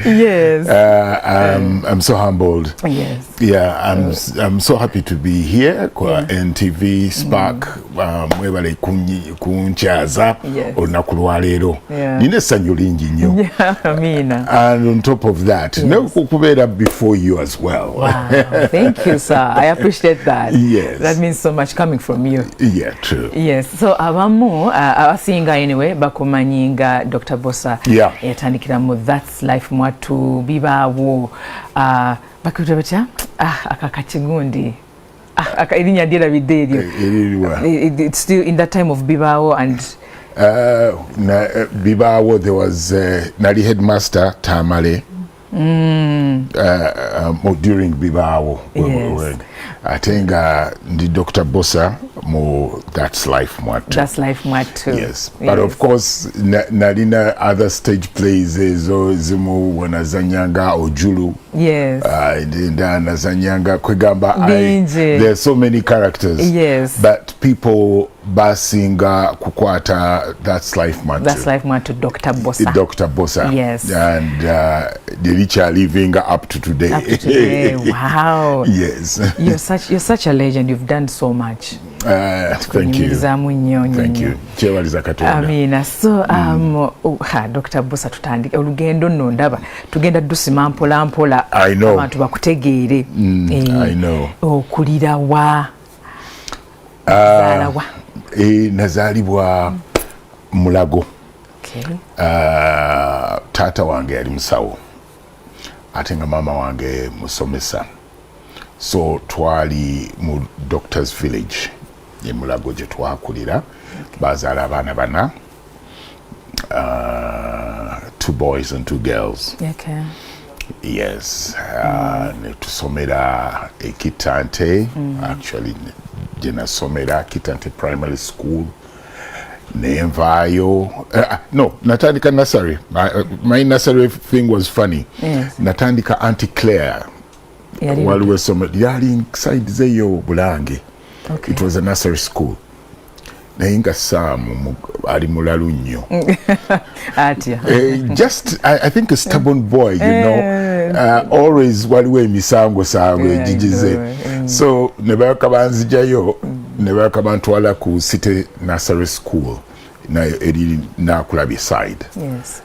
Yes. I'm so humbled. Yes. Yeah, I'm so happy to be here kwa NTV Spark mwebale kunchaza olunaku lwa leero. Nina essanyu lingi nnyo. Amina. And on top of that, no kubeera before you as well. Wow. Thank you, sir. I appreciate that. Yes. That means so much coming from you. Yeah, true. Yes. So abamu abasinga anyway bakumanyinga Dr. Bbosa. Yeah. Yatandikira mu That's Life Mwatu bibaawo bakutwa batya akakachigundi irinya dira biderio. It's still in that time of bibaawo and bibaawo there was nali headmaster Tamale during bibaawo. Yes. I think the Dr. Bbosa mo That's Life Mwatu. That's Life Mwatu. Yes, but of course nalina other stage plays ezo zimu wanazanyanga ojulu. Yes. Nazanyanga kwegamba. There are so many characters. Yes. But people basinga kukwata That's Life Mwatu. That's Life Mwatu, Dr. Bbosa. Dr. Bbosa. Yes. And the rich are living up to today. Up to today. Wow. Yes. You're such a legend. You've done so much. Thank you. Thank you. Chewaliza Katonda. Amina. So Dr. Bbosa tutandika olugendo nno ndaba tugenda dusima mpola mpola. I know. Abantu bakutegeere. I know. Okulira wa. Zalawa. Nazalibwa Mulago. Okay. Tata wange yali musawo. Ate nga mama wange musomesa. So twali mu Doctor's Village ye Mulago gye twakulira. Bazaala abaana bana. 2 boys and 2 girls. Okay. Yes. Ne tusomera Kitante. Actually gye nasomera Kitante Primary School. Nenvayo. No, natandika nursery. My nursery thing was funny. Yes. Natandika Auntie Claire. Waliwo some yali side zeyo Bulange. Okay. It was a nursery school. Nainga Sam ali mulalu nnyo. Just I think a stubborn boy, you know. Always waliwo emisango sango ejijize. So nebaka banzijayo nebaka bantwala ku City Nursery School na eri nakulabye side. Yes.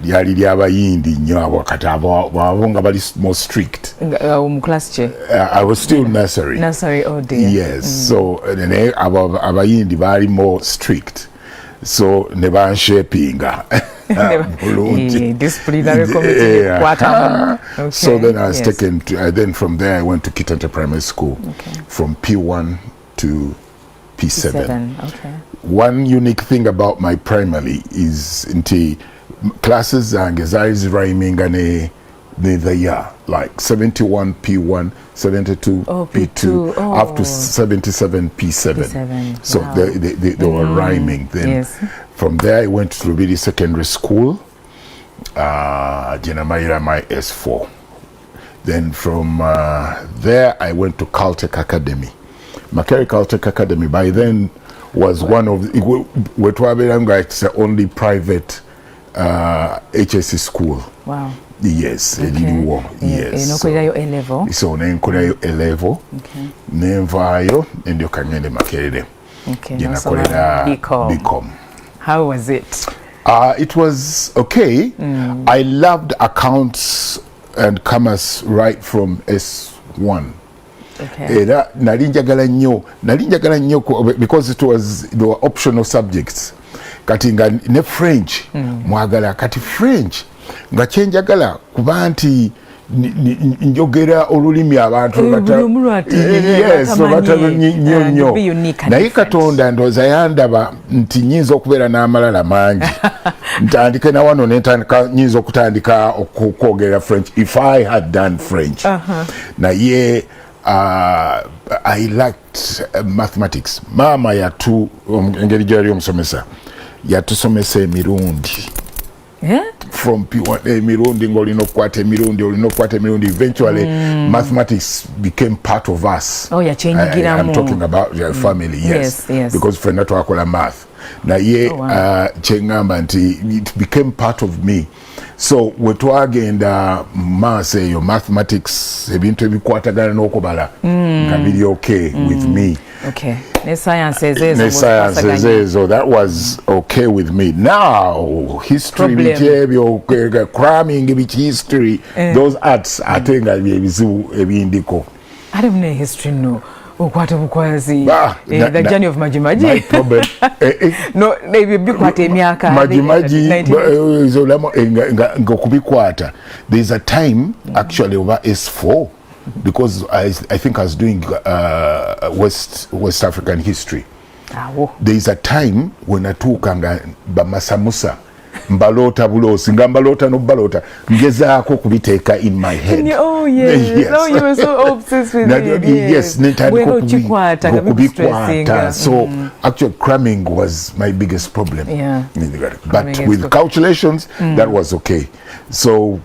Lyali lyabayindi nnyo abo kati abo nga bali more strict. Mu class che. I was still nursery. Nursery, oh dear. Yes. So abayindi bali more strict. So ne banshapinga. Disciplinary committee. Okay. So then I was taken to, then from there I went to Kitante Primary School. Okay. From P1 to P7. Okay. One unique thing about my primary is nti classes zange zali zirayiminga ne the year, like 71 P1, 72 P2, up to 77 P7. So they were rhyming. Then from there I went to Rubiri Secondary School, Jenamaira my S4. Then from there I went to Caltech Academy. Makere Caltech Academy by then was one of it's the only private HSC school. Wow. Yes, okay. Yes. So A-level. So nenkorayo A-level. Okay. Nenvayo ndio kanyende Makerere. Okay. BCom. How was it? It was okay. I loved accounts and commerce right from S1. Okay. Nalinjagala nnyo because they were optional subjects. Kati nga ne French mwagala kati French nga kyenjagala kuba nti njogera olulimi abantu nnyo naye Katonda ndooza yandaba nti nyinza okubeera n'amalala mangi ntandike na wano nyinza okutandika okwogera French if I had done French. Naye I liked mathematics. Mama engeri gyali omusomesa yatusomesa emirundi. From P1 emirundi ng'olina okukwata emirundi eventually mathematics became part of us. I'm talking about your family. Yes. Because ffenna twakola math naye kyengamba nti it became part of me So wetwagenda maaso eyo mathematics ebintu ebikwatagana n'okubala nga biri okay with me. Okay. Ne science ezo, that was okay with me. Now history bikyebyo cramming history those arts ate nga byebizibu ebindiko. I don't know history no. Ukwata bukwazi the journey of Majimaji. My problem no maybe bikwata emyaka Majimaji ngo kubikwata. There's a time actually over S4 because I think I was doing West African history. There's a time when atukanga bamasamusa mbalota bulosi ngambalota no balota ngezaako kubiteeka in my head. Oh yes. No, you were so obsessed with it. Yes, kubikwata. So actually cramming was my biggest problem. Yeah. But with calculations that was okay. So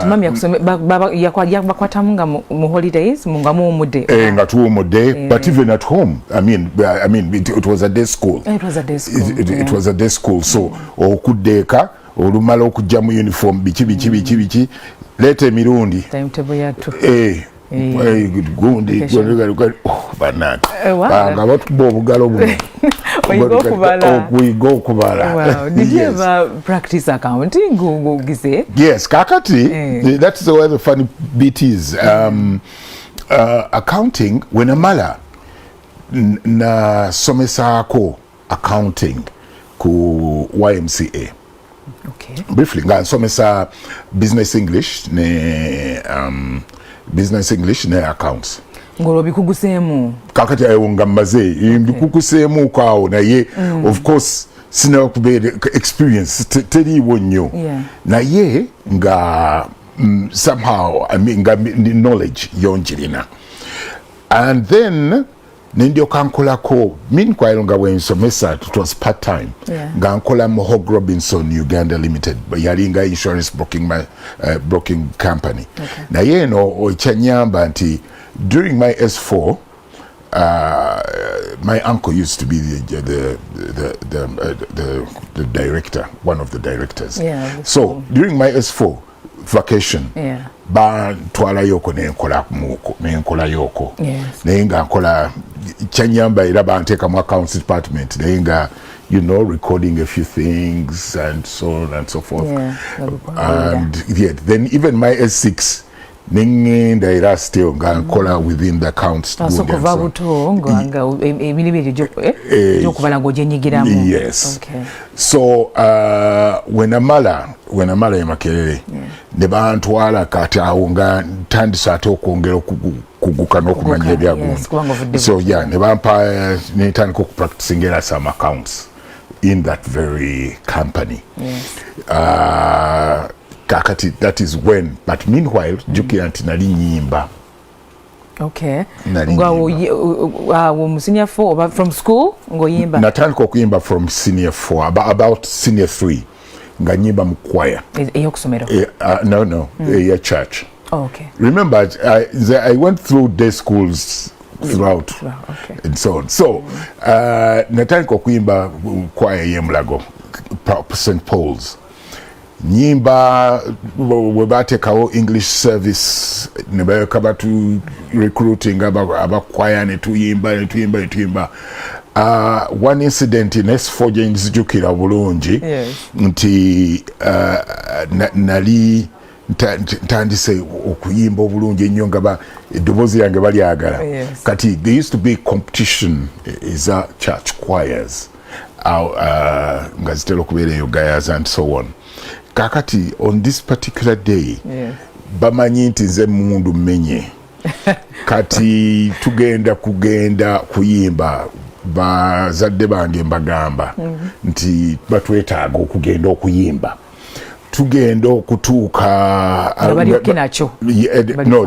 mami yakwata munga mu holidays munga mu mude. Ngatu mude, but even at home I mean it was a day school. It was a day school. It was a day school, so okudeka olumala okujja mu uniform biki leta emirundi timetable yatu gundi banaka banga batuba obugalo buno we go kubala. Wow. Did you ever practice accounting? Yes, kakati that's the way the funny bit is. Accounting when amala na somesaako accounting ku YMCA. Okay. Briefly nga nsomesa business English ne accounts. Ngolo bikuguseemu Kakati ayo nga maze bikuguseemu kwao naye of course sina kubeera experience teriiwo nnyo naye nga somehow I mean nga knowledge yonjirina and then Nindio kankolako meanwhile nga wensomesa it was part time nga nkola Mohog Robinson Uganda Limited yalinga insurance broking company na yeno ochanyamba nti during my S4 my uncle used to be the director, one of the directors. So during my S4 vacation ba twala yoko nenkola yoko nenga nkola chanyamba era banteka mu accounts department nenga recording a few things and so on and so forth and then even my S6 ningenda era still nga nkola within the accounts yes so when amala yamakerere ne bantwala kati awo nga ntandisa ate okwongera kuguka n'okumanya ebyagundu so ne bampa netandika okupracticing era some accounts in that very company kakati that is when but meanwhile jukira nti nali nyimba ngo senior 4 from school ngoyimba natandika okuyimba from senior 4 about senior 3 nga nyimba mu choir eyokusomero no ya church remember I went through day schools throughout and so on so natandika okuyimba choir y'emulago St. Paul's nyimba webatekawo English service nebayeka batu recruiting abakwaya netuyimba one incident in S4 nzijukira bulungi nti nali ntandise okuyimba obulungi ennyo nga eddoboozi yange balyagala kati there used to be competition is a church choirs nga zitera okubeera eyo gayas and so on kakati on this particular day bamanyi nti nze mundu mmenye kati tugenda kuyimba bazadde bange mbagamba nti batwetaaga okugenda okuyimba tugenda okutuuka no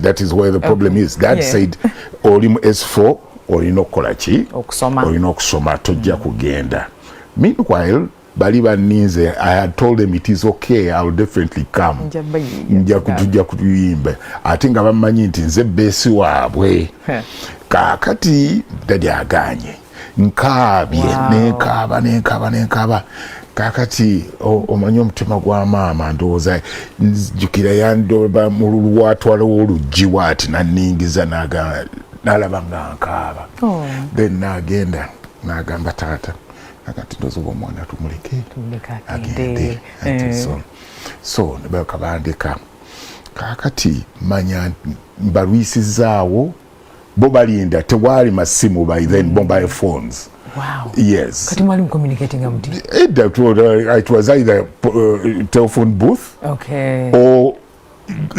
that is where the problem is dad said oli mu S4 olina okukola ki olina okusoma tojja kugenda meanwhile bali baninze I had told them it is okay I'll definitely come tujja kuyimba ate nga bamanyi nti nze besi waabwe kakati dadi aganye nkaabye nenkaba kakati omanyi omutima gwa maama ndowooza nzijukira yandoba mu lwatwalawo oluggi waati naningiza nalaba nga nkaaba then nagenda nagamba taata akati ndoza oba omwana tumuleke agende so nebakabandika kakati manya mbalwisizaawo bo balinda tewali masimu by then mobile phones. Wow. Yes. Kati mwalimu communicating amti? It was either telephone booth. Okay. Or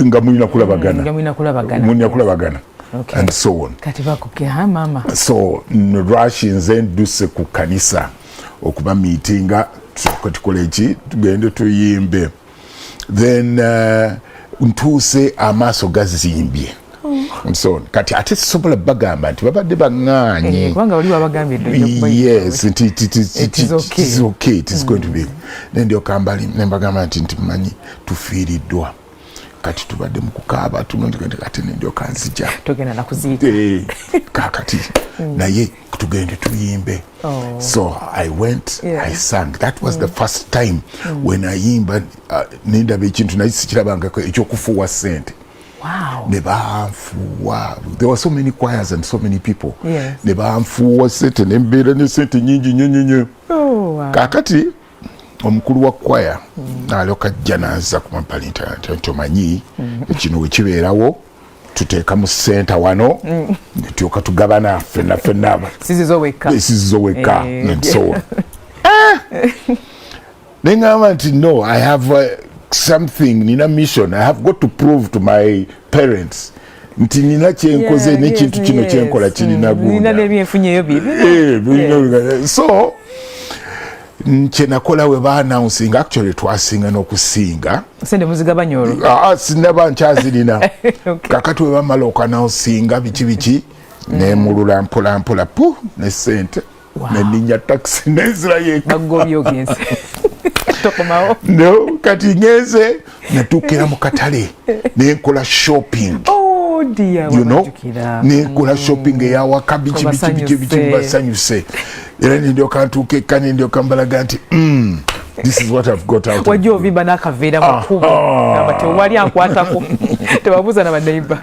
nga mulina kulabagana. Nga mulina kulabagana. Mulina kulabagana. Okay. And so on. Kati bakukeha mama. So rush nzenduse ku kanisa okuba meetinga tukole ki tugende tuyimbe. Then ntuuse amaaso gazimbye. And so on. Kati ate sobola bagamba nti babadde banganye kubanga oli wabagambye yes it is okay it is going to be then ndio kambali nembagamba nti manyi tufiiriddwa kati tubadde mu kukaaba tunondikende kati ndio kanzija togenda na kuziika kakati naye tugende tuyimbe. So I went, I sang. That was the first time when I yimba nindabe ekintu naye sikirabangako ekyokufuuwa ssente. Wow. There were so many choirs and so many people. Yes. Nebaanfuuwa sente nembeera ne sente nyingi nnyo. Wow. Kakati omukulu wa choir naloka janaza ku mampali nti omanyi ekino wekibeerawo tuteekamu ssente wano netyoka tugabana ffenna sizizo weka and so on. Nengamba nti no, I have something nina mission. I have got to prove to my parents nti nina kyenkoze n'ekintu kino kyenkola kirina gunda so kyenakola we ba-announcing actually twasinga n'okusinga sente muzigabanya olwo sinaba nkyazirina kakati we bamala oku-announcing biki nemulula mpolampola pu ne sente neninya taxi nezirayeka no kati ngeze natuukira mu katale nenkola shopping. Oh dear, you know nenkola shopping eyawaka biki basanyuse era ndio kantuuke kane ndio kambalaga nti this is what I've got out. Wajja ovimba n'akaveera mu kkubo aba tewali ankwatako tebabuuza na baneiba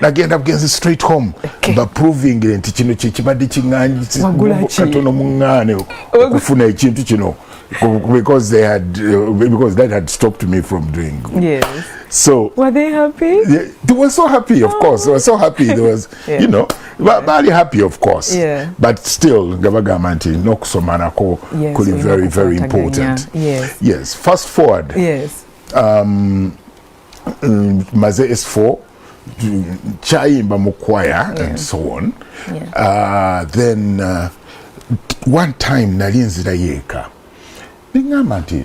nagenda bugenzi straight home baproving nti kino kyekibadde kiŋŋaanyi katono mu ŋŋaane okufuna ekintu kino because that had stopped me from doing good. Yes. So were they happy? Yeah, they were so happy, of course. They were so happy. They was, you know, very happy, of course. Yeah. But still, gabagamanti no kusomana ko could be very, very important. Yes. Yes. Fast forward. Yes. Maze S4, chayimba mu choir and so on. Yeah. Then one time nalinzira yeka. Ningamba nti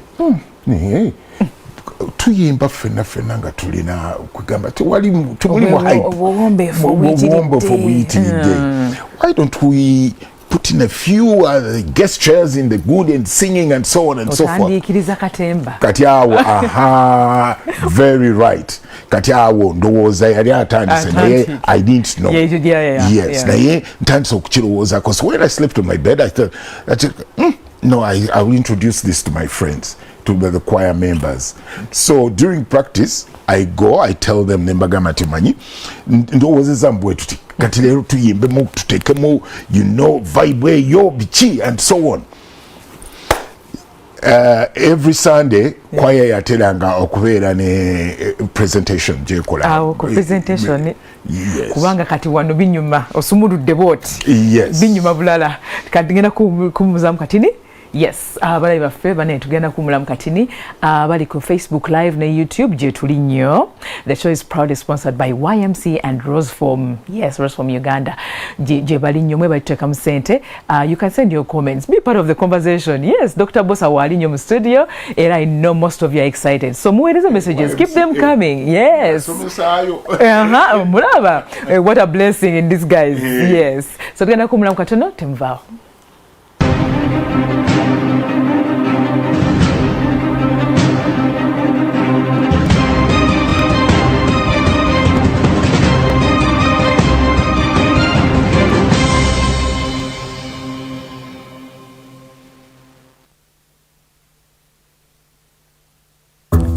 tuyimba ffenna nga tulina kugamba tewali obuwombeefu obuyitiridde. Why don't we put in a few gestures in the good and singing and so on and so forth. Otandiikiriza katemba kati awo very right kati awo ndowooza yali atandise naye I didn't know. Yes naye ntandise okukirowoozako. So when I slept on my bed I thought no, I will introduce this to my friends, to the choir members. So during practice, I tell them nembagamba timanyi ndowooza mbwe tuti kati leero tuyimbemu tuteekemu vibe yo biki and so on. Every Sunday choir yateranga okubeera ne presentation gyekola presentation. Yes. Kubanga kati wano binyuma osumuludde booti. Yes. Binyuma bulala kati ngenda kumuzaamu katini. Yes, abalabi baffe bane tugenda kumulamu katini bali ku Facebook live na YouTube gye tuli nnyo. The show is proudly sponsored by YMC and Rose from Uganda. Gye bali nnyo mwe baliteekamu ssente. You can send your comments, be part of the conversation. Yes, Dr.Bbosa wali nnyo mu studio era I know most of you are excited, so muweereze messages, keep them coming. Yes. Mulaba, what a blessing in disguise. Yes, so tugenda kumulamu katono temuvaawo.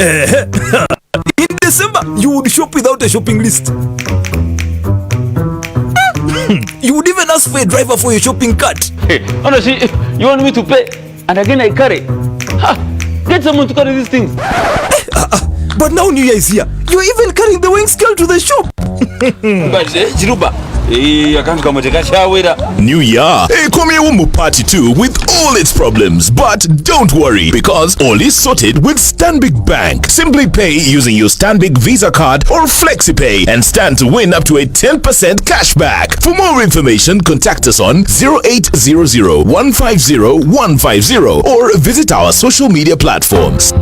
In December, you would shop without a shopping list. You would even ask for a driver for your shopping cart. Hey, honestly, you want me to pay and again I carry? Get someone to carry these things. But now New Year is here. You're even carrying the weighing scale to the shop. But Jiruba, I can't come to catch New Year, a party too with all its problems. But don't worry, because all is sorted with Stanbic Bank. Simply pay using your Stanbic Visa card or FlexiPay and stand to win up to a 10% cashback. For more information, contact us on 0800 150 150 or visit our social media platforms.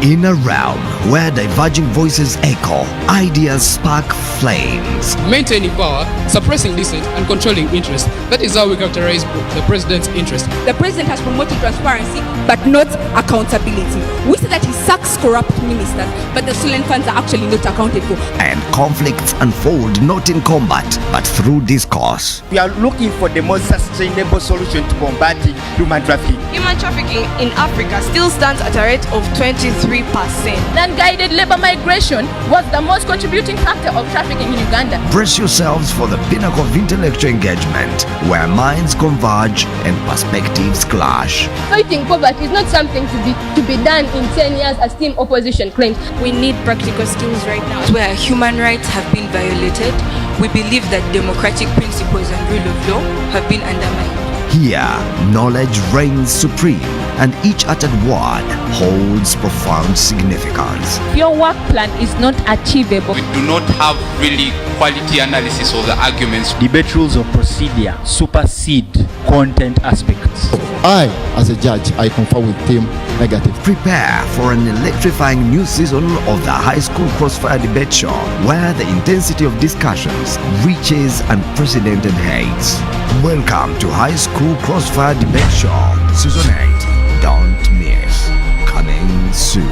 In a realm where diverging voices echo, ideas spark flames. Maintaining power, suppressing dissent, and controlling interest. That is how we characterize the president's interest. The president has promoted transparency, but not accountability. We say that he sacks corrupt ministers, but the stolen funds are actually not accounted for. And conflicts unfold not in combat, but through discourse. We are looking for the most sustainable solution to combating human trafficking. Human trafficking in Africa still stands at a rate of 23%. Non-guided labor migration was the most contributing factor of trafficking in Uganda. Brace yourselves for the pinnacle of intellectual engagement, where minds converge and perspectives clash. Fighting poverty is not something to be done in 10 years as team opposition claims. We need practical skills right now. Where human rights have been violated, we believe that democratic principles and rule of law have been undermined. Here, knowledge reigns supreme, and each uttered word holds profound significance. Your work plan is not achievable. We do not have really quality analysis of the arguments. Debate rules of procedure supersede content aspects. I, as a judge, I confer with team negative. Prepare for an electrifying new season of the High School Crossfire Debate Show, where the intensity of discussions reaches unprecedented heights. Welcome to High School Crossfire Debate Show, Season 8. Don't miss. Coming soon.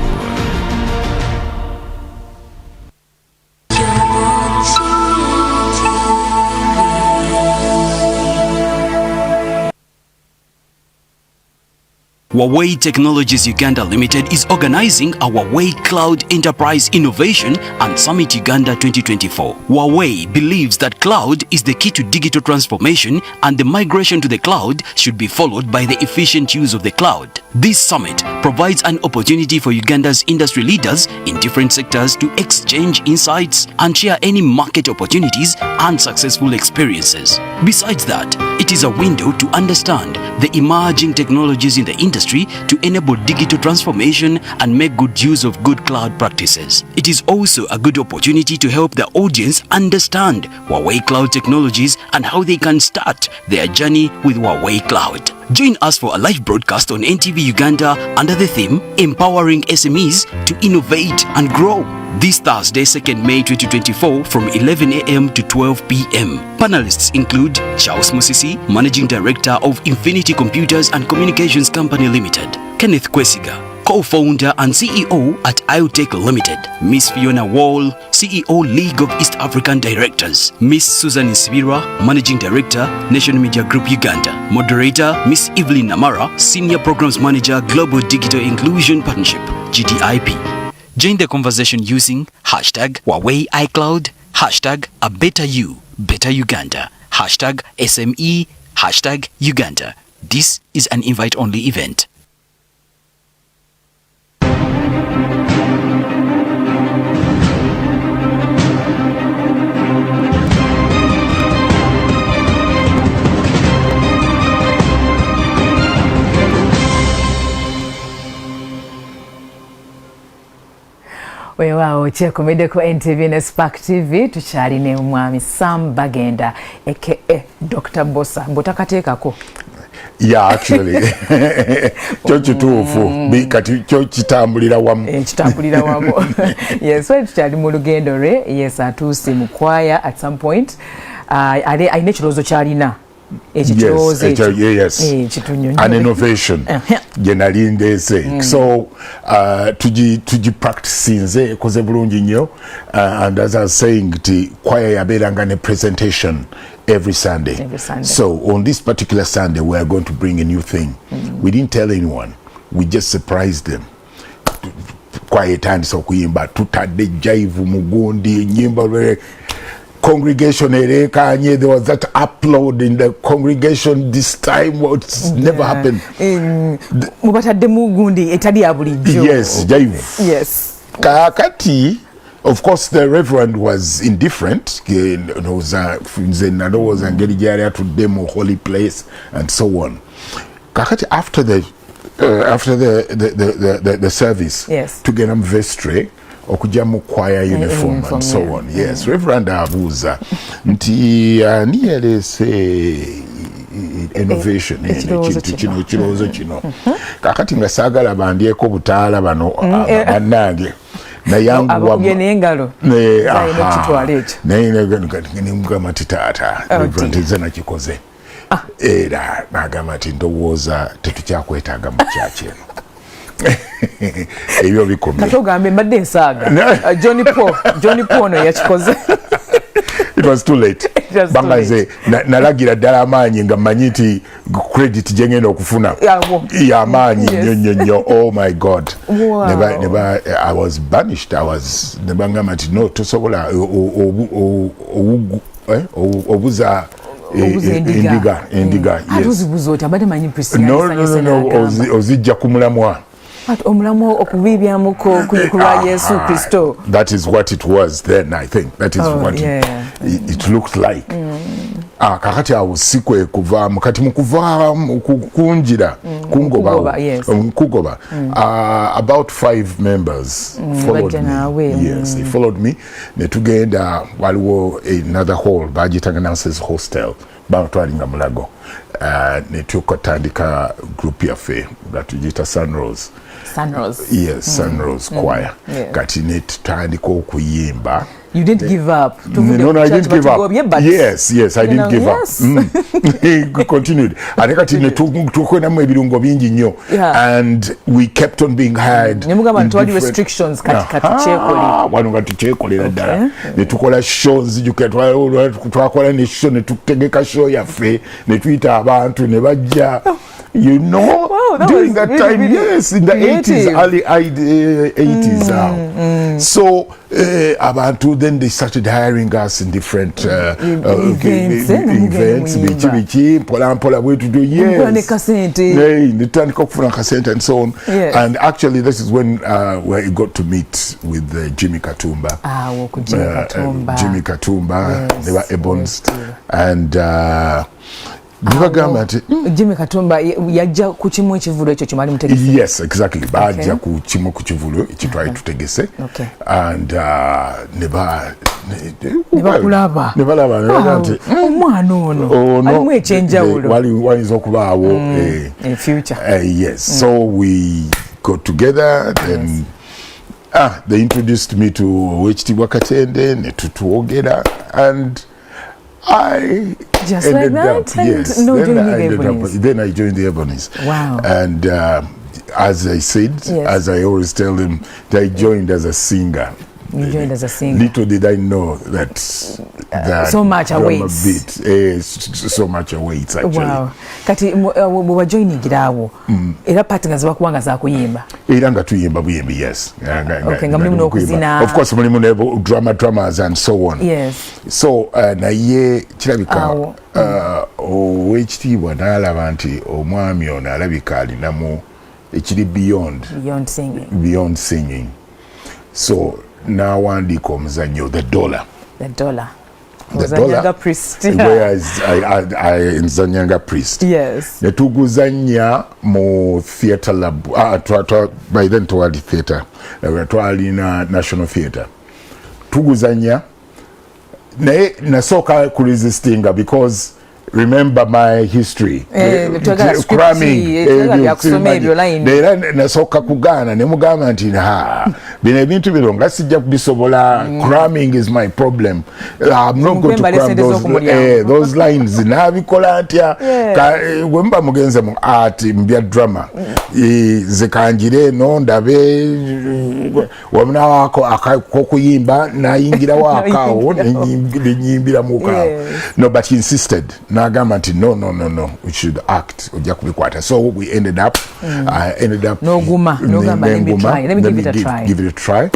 Huawei Technologies Uganda Limited is organizing a Huawei Cloud Enterprise Innovation and Summit Uganda 2024. Huawei believes that cloud is the key to digital transformation, and the migration to the cloud should be followed by the efficient use of the cloud. This summit provides an opportunity for Uganda's industry leaders in different sectors to exchange insights and share any market opportunities and successful experiences. Besides that, it is a window to understand the emerging technologies in the industry to enable digital transformation and make good use of good cloud practices. It is also a good opportunity to help the audience understand Huawei Cloud technologies and how they can start their journey with Huawei Cloud. Join us for a live broadcast on NTV Uganda under the theme Empowering SMEs to Innovate and Grow. This Thursday, 2nd May 2024 from 11 a.m. to 12 p.m. Panelists include Charles Musisi, Managing Director of Infinity Computers and Communications Company Limited, Kenneth Kwesiga, co-founder and CEO at IoTech Limited, Miss Fiona Wall, CEO League of East African Directors, Miss Susan Nsibirwa, Managing Director, Nation Media Group Uganda, Moderator, Miss Evelyn Namara, Senior Programs Manager, Global Digital Inclusion Partnership, GDIP. Join the conversation using hashtag Huawei iCloud, hashtag A Better You, Better Uganda, hashtag SME, hashtag Uganda. This is an invite-only event. Weewaawo kyekomeddeko NTV ne Spark TV tukyali ne Mwami Sam Bagenda aka Dr.Bbosa mbotakateekako. Yeah, actually. Kyo kituufu kati kyo kitambulira wamu. Kitambulira wamu. Yes, so tukyali mu lugendo lwe. Yes, atuuse mu choir at some point. Alina ekirowoozo kyalina yes, an innovation genalindese so tuji practicing koze bulungi nnyo and as I was saying ti choir yaberanga ne presentation every Sunday. So on this particular Sunday we are going to bring a new thing. We didn't tell anyone, we just surprised them. Choir etandisa okuyimba tutadde jive mugundi nyimba congregation erekanye. There was that upload in the congregation this time. It's never happened. Yes, jive. Yes. Kakati, of course, the reverend was indifferent. Was to demo holy place and so on. Kakati, after the service, yes, to get them vestry. Okujamu choir uniform and so on. Yes, Reverend Abuza nti niyelese innovation kirozo kino kakati nga sagala bandyeko butaala bano bannange nayangu ngalo naye mugamba ti taata Reverend nze nakikoze era nagamba ti ndowooza tetukyakwetaaga mu kyaki eno. Ebyo bikomye katogambe mbadde nsaaga Johnny Paul no yakikoze. It was too late. Bangaze nalagira ddala amaanyi nga mmanyi nti credit gye ngenda okufuna y'amaanyi nnyo. Oh my God. Never, I was banished. Nebangamba nti no tosobola obuza endiga. Yes. No, ozijja kumulamwa. Omulamu okubibyamu kulwa Yesu Kristo. That is what it was then, I think. That is what it looked like. Kakati awo sikwe kuva mukati mukuva kunjira kugoba about 5 members followed me. Yes, they followed me. Netugenda waliwo another hall bajitanga Nancy's hostel batwalinga mulago. Netukatandika group yaffe batujita Sunrose. Yes, Sunrose choir. Kati netutandika okuyimba. You didn't give up. No, I didn't give up. Yes, I didn't give up. He continued. And we kept on being hired. Restrictions. Shows. You can show you know, during that time, yes, in the 80s, early 80s now. So, abantu then they started hiring us in different events, pola way to do, yes. And so on. Yes. And actually, this is when we got to meet with Jimmy Katumba. Jimmy Katumba, yes, they were ebonies. And Jimmy Katumba yajja ku kimu ekivulo ekyo kimali mutegese. Yes, exactly. Bajja ku kimu ku kivulo ekitwali tutegese. And never kulaba omwana ono alimu ekyenjawulo waliza okubaawo in future. Yes, so we got together then. They introduced me to Wechitibwa Katende ne tutuogera and I just like that. Yes. Then I joined the Ebonies. Wow. And as I said, as I always tell them, I joined as a singer. You joined as a singer. Little did I know that so much awaits. So much awaits actually. Wow. Kati bwe joiningira awo era partner zabakuwanga za kuyimba. Era nga tuyimba buyimbi, yes. Okay, nga mulimu n'okuzina. Of course mulimu ne dramas and so on. Yes. So naye kirabika owekitiibwa n'alaba nti omwami ono alabika alinamu ekiri beyond singing. So n'awandiika omuzannyo The Dollar. Nzanyanga Priest. Whereas I nzanyanga Priest. Yes. Netuguzanya mu theatre lab. By then twali theatre. Twali na National Theatre. Tuguzanya naye nasoka ku resistinga because remember my history cramming nera nasooka kugaana ne mugamba nti bino ebintu bino nga sijja kubisobola. Cramming is my problem. I'm not going to cram those lines nabikola ntya bwe mba mugenze mu art mbya drama zikanjire no ndabe wamna wako akokuyimba nayingira wakawo nyimbira mukawo. No, but he insisted nagamba nti no we should act ojja kubikwata. So we ended up no guma let me give it a try.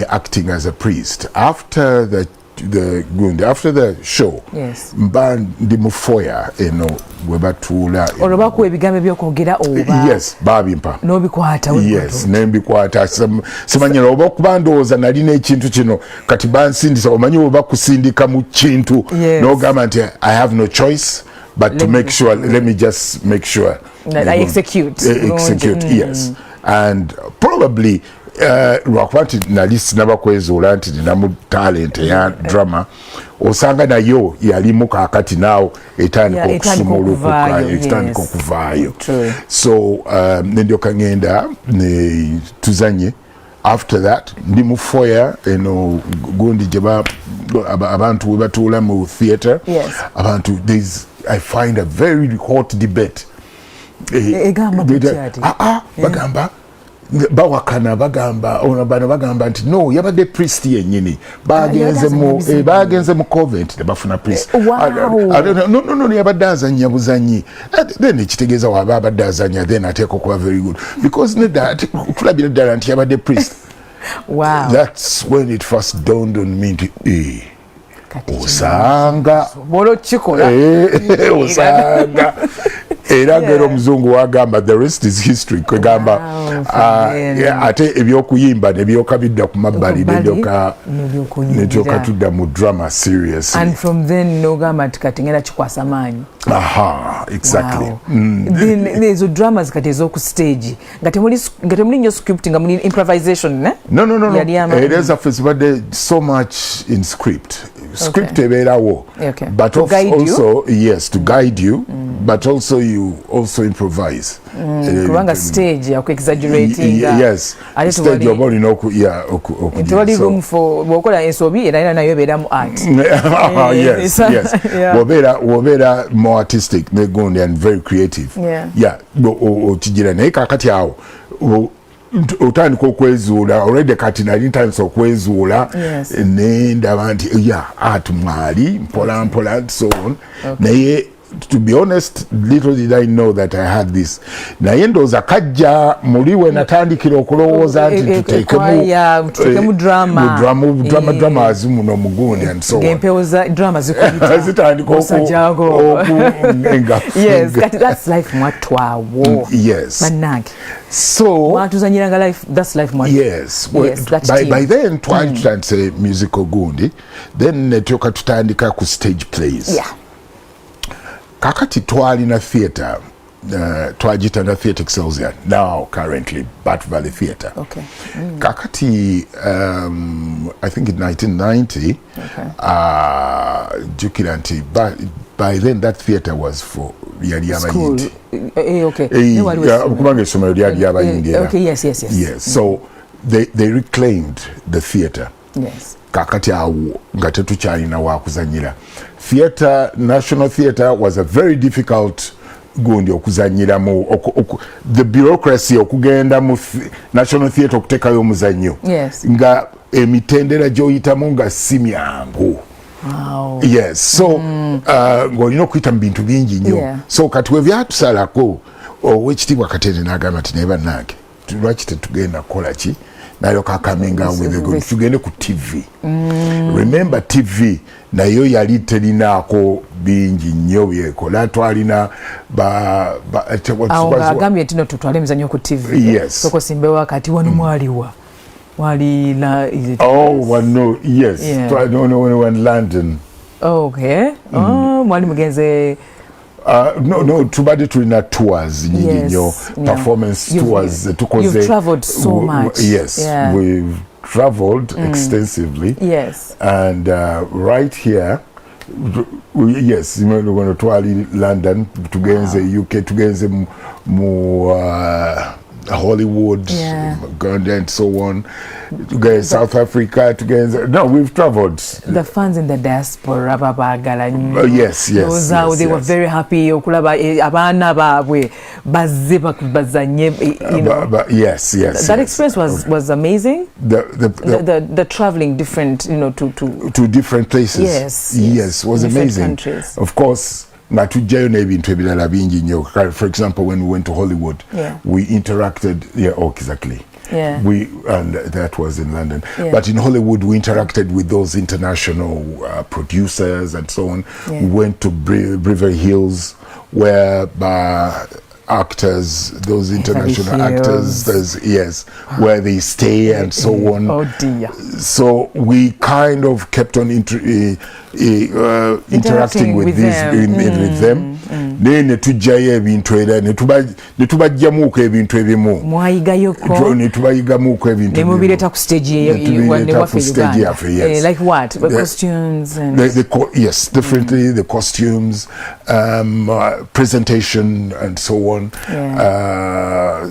Acting as a priest after the show. Yes. Mba ndi mufoya webatula olobaku ebigambo byokwogera oba yes babimpa nobikwata yes nembikwata simanyira oba okubandooza nalina ekintu kino kati bansindisa omanyi oba kusindika mu kintu nogamba nti I have no choice but to make sure let me just make sure that I execute yes. And probably lwakuba nti nali sinabakwezuula nti ninamu talent ya drama osanga nayo yalimu kakati naawo etandika okusumulukuka etandika okuvaayo. So nendyoka ngenda ne tuzanye. After that ndi mu foyer gundi gye abantu we batuula mu theatre abantu I find a very hot debate bagamba bawakana bagamba nti no yabadde priest yennyini bagenze mu convent ne bafuna priest. No yabadde azanya buzanyi then ekitegeeza waba abadde azanya then ateeka okuba very good because tulabira ddala nti yabadde priest. Wow. That's when it first dawned on me nti osanga era ngero omuzungu wagamba the rest is history kwegamba ate ebyokuyimba nebyoka bidda ku mabbali nedyoka tudda mu drama seriously. And from then nogamba nti kati ngenda kikwasa maanyi. Exactly. Ezo dramas kati ezoku stage nga temuli nnyo script nga muli improvisation no ereza fezibadde so much in script ebeerawo but also yes to guide you but also you also improvise kubanga stage ya exaggerating yes stage oba olina okuwali room for bwokola ensobi era nayo ebeeramu art. Yes wobeera more artistic negundi and very creative okigira naye kakati awo otandika okwezuula already kati nali ntandisa okwezuula nendaba nti art mwali mpola and so on naye to be honest little did I know that I had this naye ndooza kajja muliwe natandikira okulowooza nti tuteekemu drama azimuno mugundi and so on gempeoza drama zitandika yes kati that's life mwatwawo bannange so mwatuzanyiranga life that's life mwatwawo by then twali tutandise musical gundi then netyoka tutandika ku stage plays kakati twalina theatre twagitanga Theatre Excelsior now currently Bat Valley Theatre kakati I think in 1990 jukira nti by then that theatre was for yali abayindi kubanga essomero lyali abayindi yes so they reclaimed the theatre kakati awo nga tetukyalina wakuzanyira. Theatre, National Theatre was a very difficult gundi okuzanyiramu the bureaucracy okugenda mu National Theatre okutekayo omuzannyo nga emitendera gyoyitamu nga si myangu. So ng'olina okuyita mu bintu bingi nnyo so kati we byatusalako owekitiibwa Katende n'agamba nti naye bannange lwaki tetugenda kukola ki nayo coming out with a good tugende ku TV. Remember TV nayo yali terinaako bingi nnyo byekola twalina agambye nti no tutwale emizannyo ku TV soko simbe wakati wano mwaliwa walina wano no in London mwali mugenze no tubadde tulina tours nyingi nnyo performance tours tukoze. You've traveled so much. We've traveled extensively and right here yes, we're going to London, tugenze UK, tugenze mu Hollywood, and so on. Together South Africa, together. No, we've traveled. The fans in the diaspora, yes. They were very happy. Yes. That experience was amazing. The traveling different, to different places. Yes, was amazing. Countries. Of course. For example, when we went to Hollywood, we interacted. Exactly. Yeah. And that was in London. Yeah. But in Hollywood, we interacted with those international producers and so on. Yeah. We went to Beverly Hills, where actors, those international actors, where they stay and so on. Oh dear. So we kind of kept on interacting with them. Then tujaye ebintu era netubajjamuko ebintu ebimu mwayigayoko netubayigamuko ebintu nemubireta ku stage like what? The costumes and yes, definitely the costumes, presentation and so on.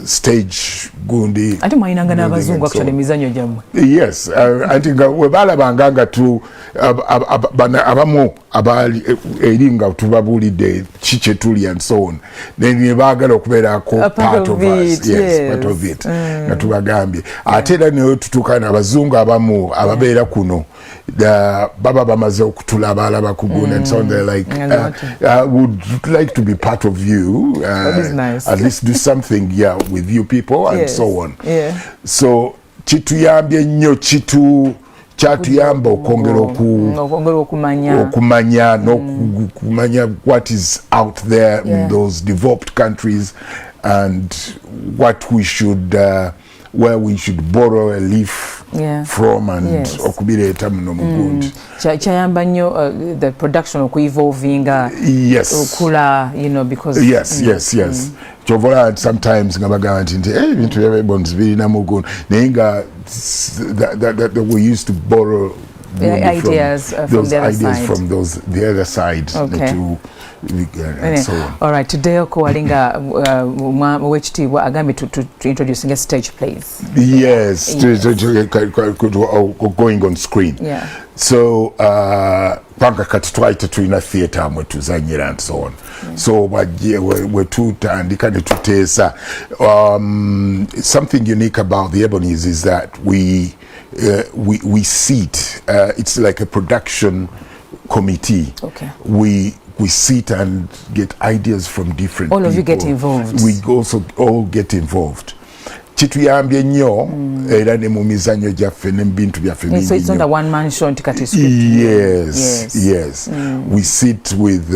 Stage gundi ati mwayinanga n'abazungu actually mizanyo jamu. Yes, I think webalabanganga tu abamu abali eringa tubabulidde chiche tuli and so on. Then we bagala okubeerako part of us. Yes, part of it. Na tubagambye. Ate era ne tutukana abazungu abamu ababeera kuno. Baba bamaze okutulaba alaba kuguna and so on. They're like, I would like to be part of you. That is nice. At least do something with you people and so on. Yeah. So chituyambye nnyo kyatuyamba okwongera okumanya n'okumanya what is out there in those developed countries and what we should where we should borrow a leaf from and okubireeta muno mugundi kyayamba nnyo the production okuevolvinga okula because yes kyovola sometimes nga bagamba nti ebintu by'ebonies birina mugundi naye nga that we used to borrow ideas from the other side. Okay. And so on. All right, today okuwalinga owekitiibwa agambye to introducing a stage plays. Yes, going on screen. Yeah. So panga kati twaite tulina theatre mwe tuzanyira and so on. So we tutandika ne tuteesa something unique about the Ebonies is that we sit. It's like a production committee. Okay. We sit and get ideas from different people. All of you get involved. We also all get involved. Chituyambye nnyo era ne mu mizanyo gyaffe n'ebintu byaffe bingi. So it's not a one man show ntikati script. Yes. We sit with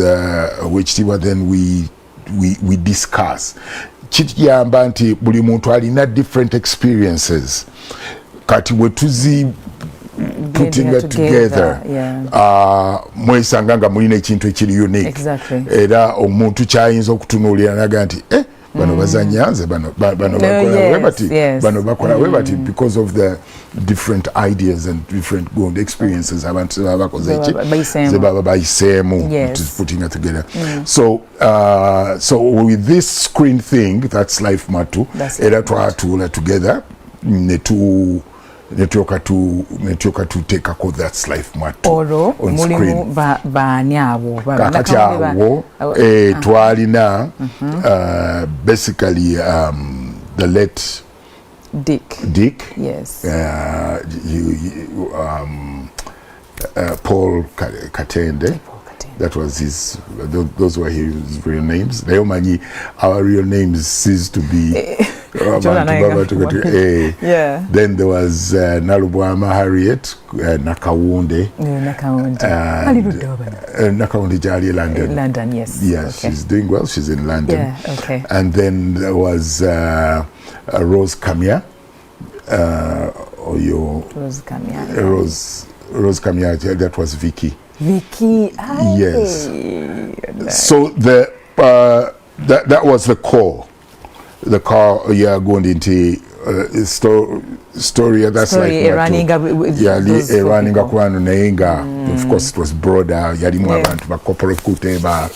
Wechitiibwa, then we discuss. Kituyamba nti buli muntu alina different experiences. Kati we tuzi putting it together. Mwesanga nga mulina ekintu ekiri unique. Exactly. Era omuntu kyayinza okutunuulira naga nti bano bazanyanze bano bakola webati because of the different ideas and different good experiences abantu bakoze eki zebaba bayiseemu putting it together. So with this screen thing, that's Life Matu, era twatula together netyoka tuteekako That's Life Matu on screen. Baani abo kakati awo twalina basically the late Dick. Yes. Paul Katende. That was those were his real names. Nayomanyi, our real names ceased to be Then there was Nalubwama Harriet Nakawunde. Nakawunde Jali London. London, yes. Yes, okay. She's doing well. She's in London. Yeah, okay. And then there was Rose Kamia. Rose Kamia, that was Vicky. Yes. So that was the core. The car going into story. That's story, like running up with running up one nainga Of course, it was broader. Yalimu abantu ba Corporal Kute, ba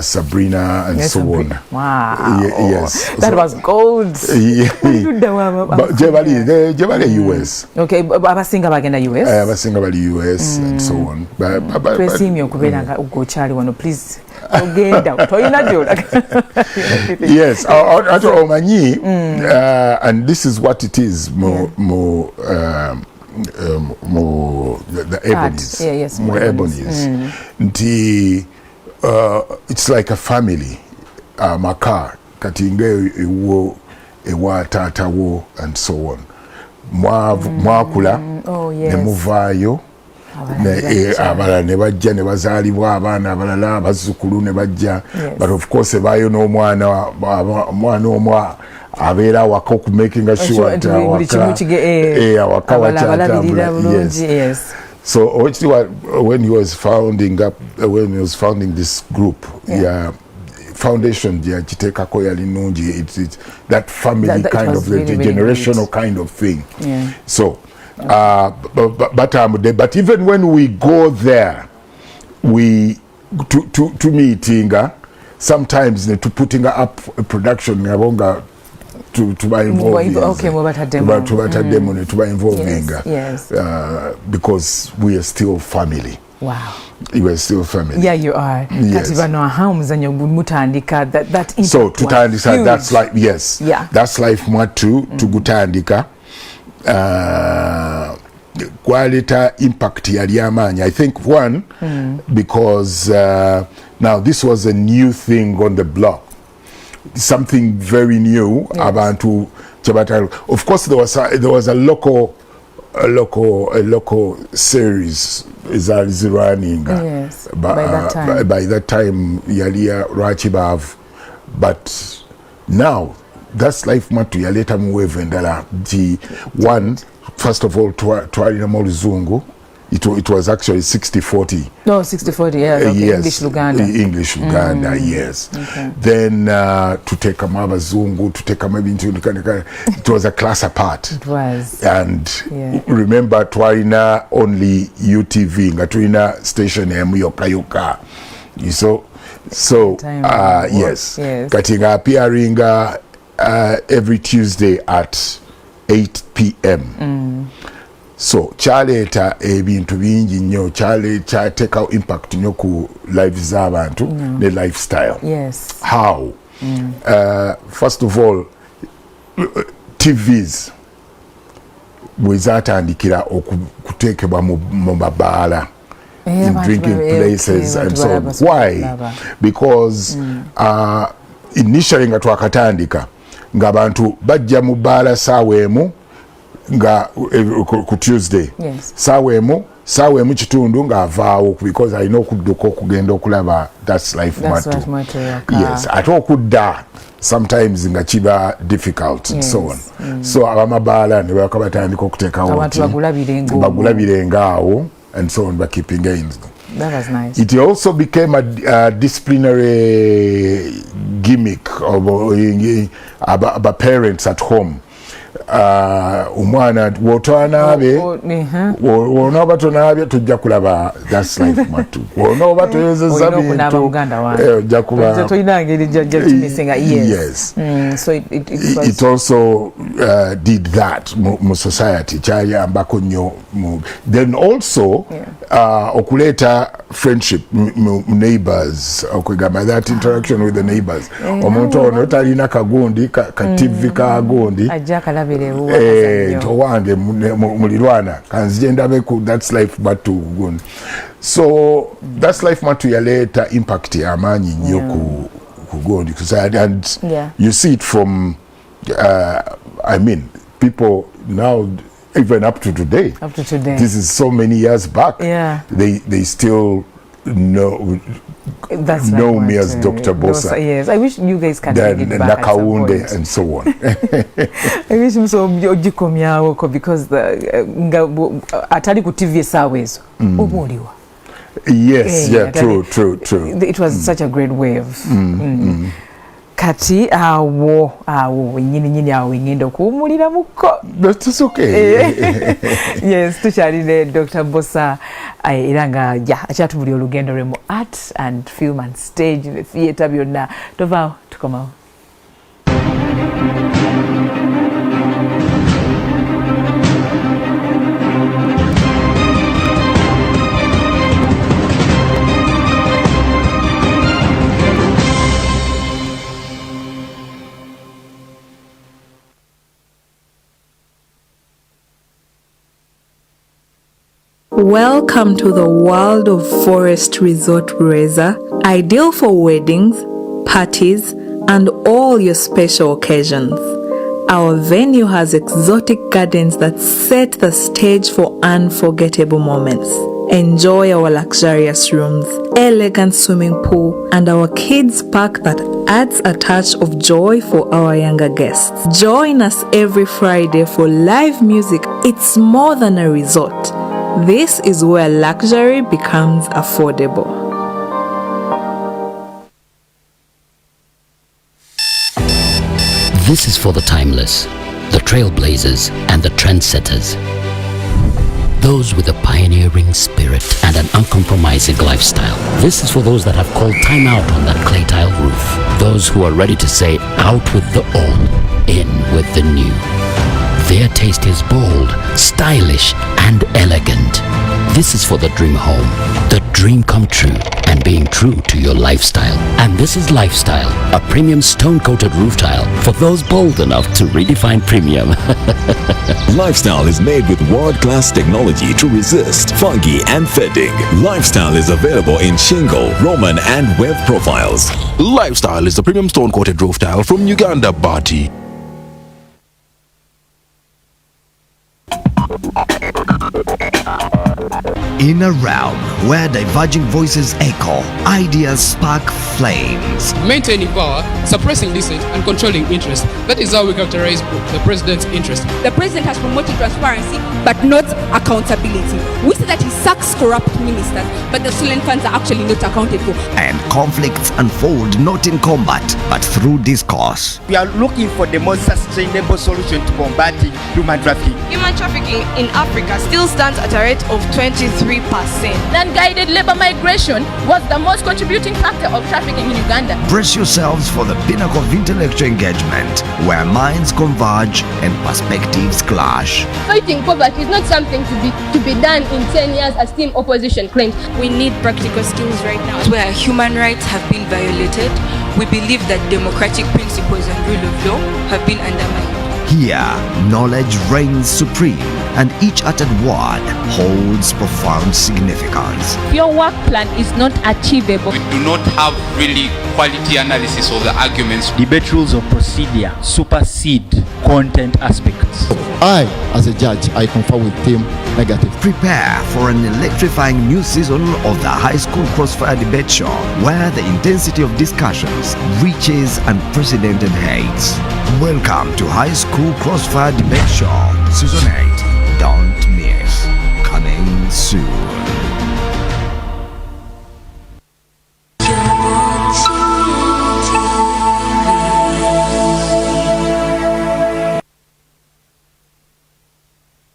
Sabrina, and so on. Wow. Yes. That was gold. But Jebali US. Okay, abasinga bagenda US. Abasinga bali US and so on. Twesimye okubeera ugo chali wano, please. Ogenda toyina jola. Yes, omanyi, and this is what it is the ebonies. Yes, more ebonies. It's like a family. Maka katinge ewa tata wo and so on. Mwakula ne muvayo. Abala ne bajja ne bazaalibwa abaana abalala abazzukulu ne bajja, but of course ebayo n'omwana omwa abeera awaka making sure that awaka wakyatambula. Yes. So actually, when he was founding this group, foundation Chitekako Yalinunji, it's that family kind of really, generational really kind of thing. Yeah. So but even when we go there, we to meeting sometimes to putting up a production to buy involving because we are still family. Wow. You are still family. Yeah, you are. Yes. That impact. So tutandika, that's like, yes. Yeah. That's life mwatu to gutandika. Quality impact yaliamanya. I think one, because now this was a new thing on the block. Something very new about to Chabataro. Of course, there was a local series is running. Yes. By that time, Yalia Rachibav, but now that's life. Matu Yaleta Muwevendala. The one, first of all, Tuarina Molizungu. It was actually 60-40. No, 60-40, yeah. Okay. Yes. English Luganda. Yes. Okay. Then to take a Mabazungu, to take a maybe into it was a class apart. It was. And remember, Twarina only UTV, Ngatwina station Yoka. So yes. Katinga appearing every Tuesday at 8 p.m. So chaleta ebintu bingi nnyo chateka impact nnyo ku lives z'abantu ne lifestyle. Yes. How? First of all, TVs wezatandikira okuteekebwa mu mabaala, in drinking places and so on. Why? Because initially nga twakatandika ng'abantu bajja mu bbaala saawa emu nga ku Tuesday. Yes. Sawa emu kitundu nga avaawo because I know okudduka okugenda okulaba That's Life Matu. Yes, ate okudda sometimes nga kiba difficult and so on. So abamabaala ne bakabatandika okuteekawo abantu bagulabirenga awo and so on, by keeping gains. That was nice. It also became a disciplinary gimmick of parents at home. Umwana wotanabe wonaba tonabe tujja kulaba That's Life Matu. Wonaba toyezeza bintu jakuba yes. So it also did that mu society chali ambako nyo. Then also okuleta friendship neighbors, okugamba that interaction with the neighbors. Omuntu ono talina kagundi ka TV kagundi towange mulirwana kanzije ndabe ku That's Life Matu gundi. So That's Life Matu yaleta impact amanyi nnyo ku gundi, and you see it from I mean people now, even up to today. This is so many years back. They still know me as Dr.Bbosa. Yes, I wish you guys can bring it back Nakaunde and so on. I wish so ojikomyawo because atali ku TV sawezo omuliwa. Yes, true. It was such a great wave. kati awo nyini awo ngenda okuwumulira muko. That's okay. Yes, tukyalire Dr.Bbosa era nga akyatubulira olugendo lwe mu art and film and stage ne theatre byonna. Tovaawo tukomawo. Welcome to the world of Forest Resort Bureza, ideal for weddings, parties, and all your special occasions. Our venue has exotic gardens that set the stage for unforgettable moments. Enjoy our luxurious rooms, elegant swimming pool, and our kids park that adds a touch of joy for our younger guests. Join us every Friday for live music. It's more than a resort. This is where luxury becomes affordable. This is for the timeless, the trailblazers, and the trendsetters. Those with a pioneering spirit and an uncompromising lifestyle. This is for those that have called time out on that clay tile roof. Those who are ready to say out with the old, in with the new. Their taste is bold, stylish, and elegant. This is for the dream home, the dream come true, and being true to your lifestyle. And this is Lifestyle, a premium stone-coated roof tile for those bold enough to redefine premium. Lifestyle is made with world-class technology to resist foggy and fading. Lifestyle is available in shingle, Roman, and wave profiles. Lifestyle is the premium stone-coated roof tile from Uganda, Bati. In a realm where diverging voices echo, ideas spark flames. Maintaining power, suppressing dissent, and controlling interest. That is how we characterize the president's interest. The president has promoted transparency, but not accountability. We say that he sacks corrupt ministers, but the stolen funds are actually not accounted for. And conflicts unfold not in combat, but through discourse. We are looking for the most sustainable solution to combating human trafficking. Human trafficking in Africa still stands at a rate of 23%. Non-guided labor migration was the most contributing factor of trafficking in Uganda. Brace yourselves for the pinnacle of intellectual engagement, where minds converge and perspectives clash. Fighting poverty is not something to be done in 10 years as team opposition claims. We need practical skills right now. Where human rights have been violated, we believe that democratic principles and rule of law have been undermined. Here, knowledge reigns supreme, and each uttered word holds profound significance. Your work plan is not achievable. We do not have really quality analysis of the arguments. Debate rules of procedure supersede content aspects. I, as a judge, I confer with team negative. Prepare for an electrifying new season of the High School Crossfire Debate Show, where the intensity of discussions reaches unprecedented heights. Welcome to High School Crossfire Debate Show, Season 8. Don't miss. Coming soon.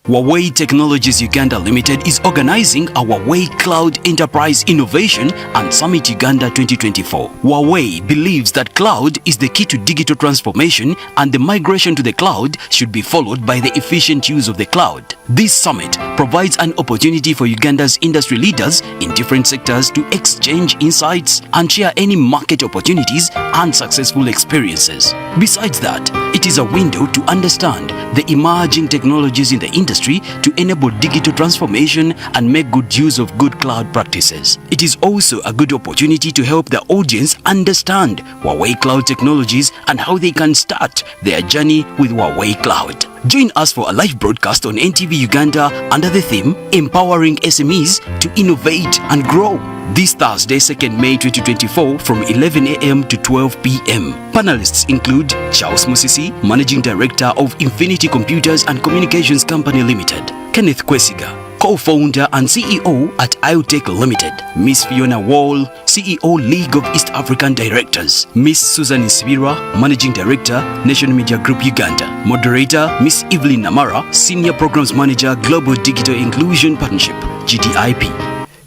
Huawei Technologies Uganda Limited is organizing a Huawei Cloud Enterprise Innovation and Summit Uganda 2024. Huawei believes that cloud is the key to digital transformation, and the migration to the cloud should be followed by the efficient use of the cloud. This summit provides an opportunity for Uganda's industry leaders in different sectors to exchange insights and share any market opportunities and successful experiences. Besides that, it is a window to understand the emerging technologies in the industry to enable digital transformation and make good use of good cloud practices. It is also a good opportunity to help the audience understand Huawei Cloud technologies and how they can start their journey with Huawei Cloud. Join us for a live broadcast on NTV Uganda under the theme Empowering SMEs to Innovate and Grow. This Thursday, 2nd May 2024 from 11 a.m. to 12 p.m. Panelists include Charles Musisi, Managing Director of Infinity Computers and Communications Company Limited, Kenneth Kwesiga, co-founder and CEO at IoTech Limited. Miss Fiona Wall, CEO League of East African Directors. Miss Susan Isibira, Managing Director, Nation Media Group Uganda. Moderator, Miss Evelyn Namara, Senior Programs Manager, Global Digital Inclusion Partnership, GDIP.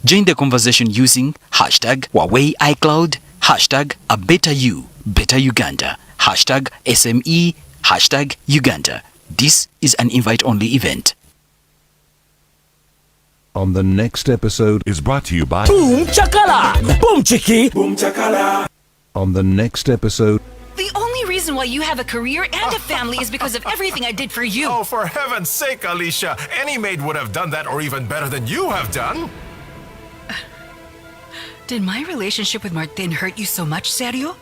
Join the conversation using hashtag Huawei iCloud, hashtag A Better You, Better Uganda, hashtag SME, hashtag Uganda. This is an invite-only event. On the next episode is brought to you by Boom Chakala! Boom Chiki! Boom Chakala! On the next episode, the only reason why you have a career and a family is because of everything I did for you. Oh, for heaven's sake, Alicia. Any maid would have done that or even better than you have done. Did my relationship with Martin hurt you so much, Sergio?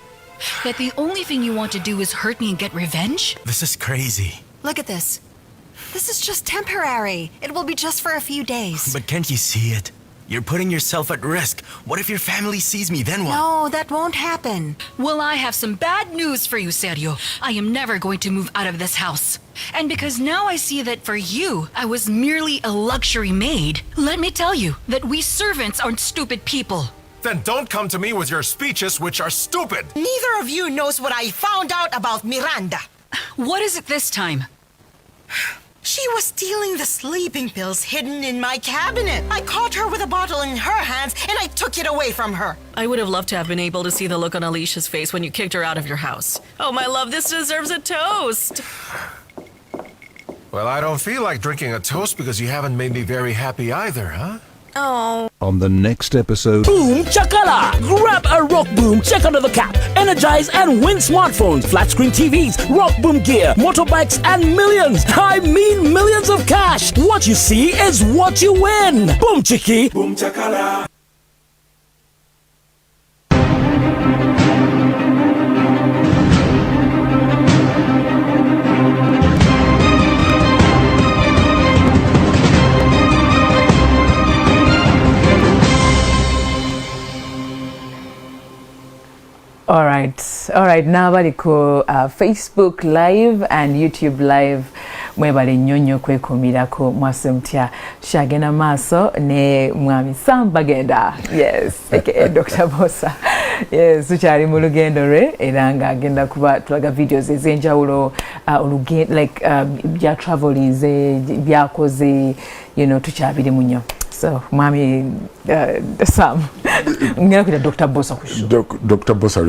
That the only thing you want to do is hurt me and get revenge? This is crazy. Look at this. This is just temporary. It will be just for a few days. But can't you see it? You're putting yourself at risk. What if your family sees me, then what? No, that won't happen. Well, I have some bad news for you, Sergio. I am never going to move out of this house. And because now I see that for you, I was merely a luxury maid, let me tell you that we servants aren't stupid people. Then don't come to me with your speeches, which are stupid. Neither of you knows what I found out about Miranda. What is it this time? She was stealing the sleeping pills hidden in my cabinet. I caught her with a bottle in her hands and I took it away from her. I would have loved to have been able to see the look on Alicia's face when you kicked her out of your house. Oh, my love, this deserves a toast. Well, I don't feel like drinking a toast because you haven't made me very happy either, huh? Oh. On the next episode, Boom Chakala! Grab a Rock Boom, check under the cap, energize and win smartphones, flat screen TVs, Rock Boom gear, motorbikes, and millions. I mean millions of cash. What you see is what you win. Boom Chiki! Boom Chakala! All right. Now bali ku Facebook Live and YouTube Live mwebale nyonyo kwekumirako MwasuzeMutya shagena maso ne mwami Sambagenda. Yes, aka Dr.Bbosa. Yes, tuchali mu lugendo re era nga agenda kuba tulaga videos ezenjawulo olugendo like bya travelers byakoze, you know, tuchabiri munyo. So, Mami, Sam, Dr.Bbosa. Dr.Bbosa,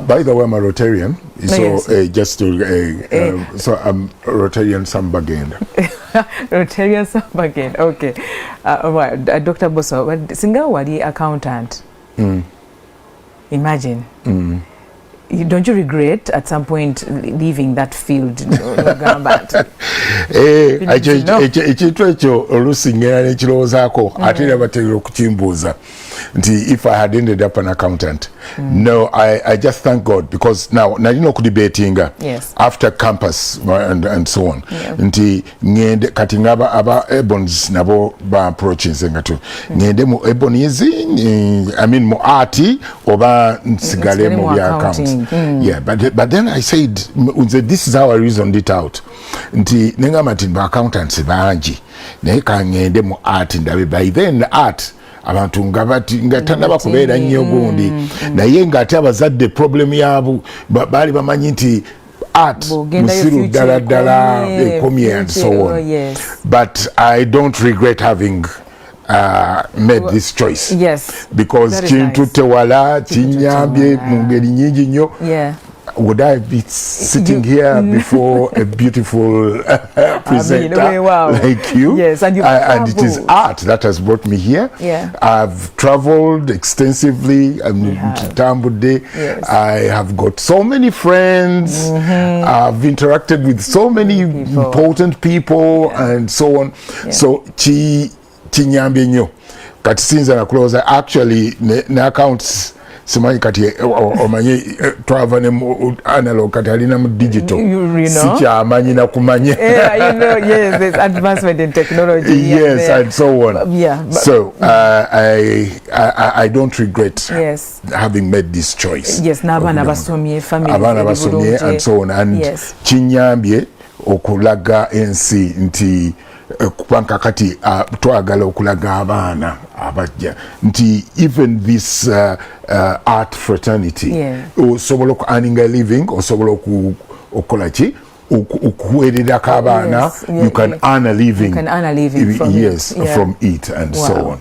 by the way, I'm a Rotarian. So, just to, so I'm Rotarian Sambagenda. Rotarian Sambagenda, okay. Dr.Bbosa, singa wali accountant. Imagine. Don't you regret at some point leaving that field? If I had ended up an accountant. No, I just thank God because now you know debating after campus and so on. Nti ngende katingaba aba ebonies nabo ba approaching ngatu. Ngende mu ebonies I mean mu arti oba nsigale mu accounts. Yeah, but then I said this is how I reasoned it out. Nti nenga matin ba accountants banji. Ne ka ngende mu art ndabe by then art abantu ngatanda bakubeera nnyo gundi naye ng'ate abazadde problem yabo bali bamanyi nti art musiru ddala ekomye and so on. But I don't regret having made this choice. Yes, because kintu tewala kinyambye mu ngeri nyingi nnyo. Would I be sitting here before a beautiful presenter like you? Yes, and it is art that has brought me here. I've traveled extensively. I'm in Tambude. I have got so many friends. I've interacted with so many important people and so on. So chinyambe nyo. Kati sinza na closer actually na accounts simanyi kati omanyi twavane analog kati alina mu digital sikyamanyi na kumanya. You know, yes, there's advancement in technology. Yes, and so on. So I don't regret having made this choice. Yes, n'abaana basomye, family and so on, and kinyambye okulaga ensi nti kubanka kati twagala okulaga abaana abajja nti even this art fraternity osobola okuearning a living osobola okukola ki okuweererako abaana you can earn a living from it and so on.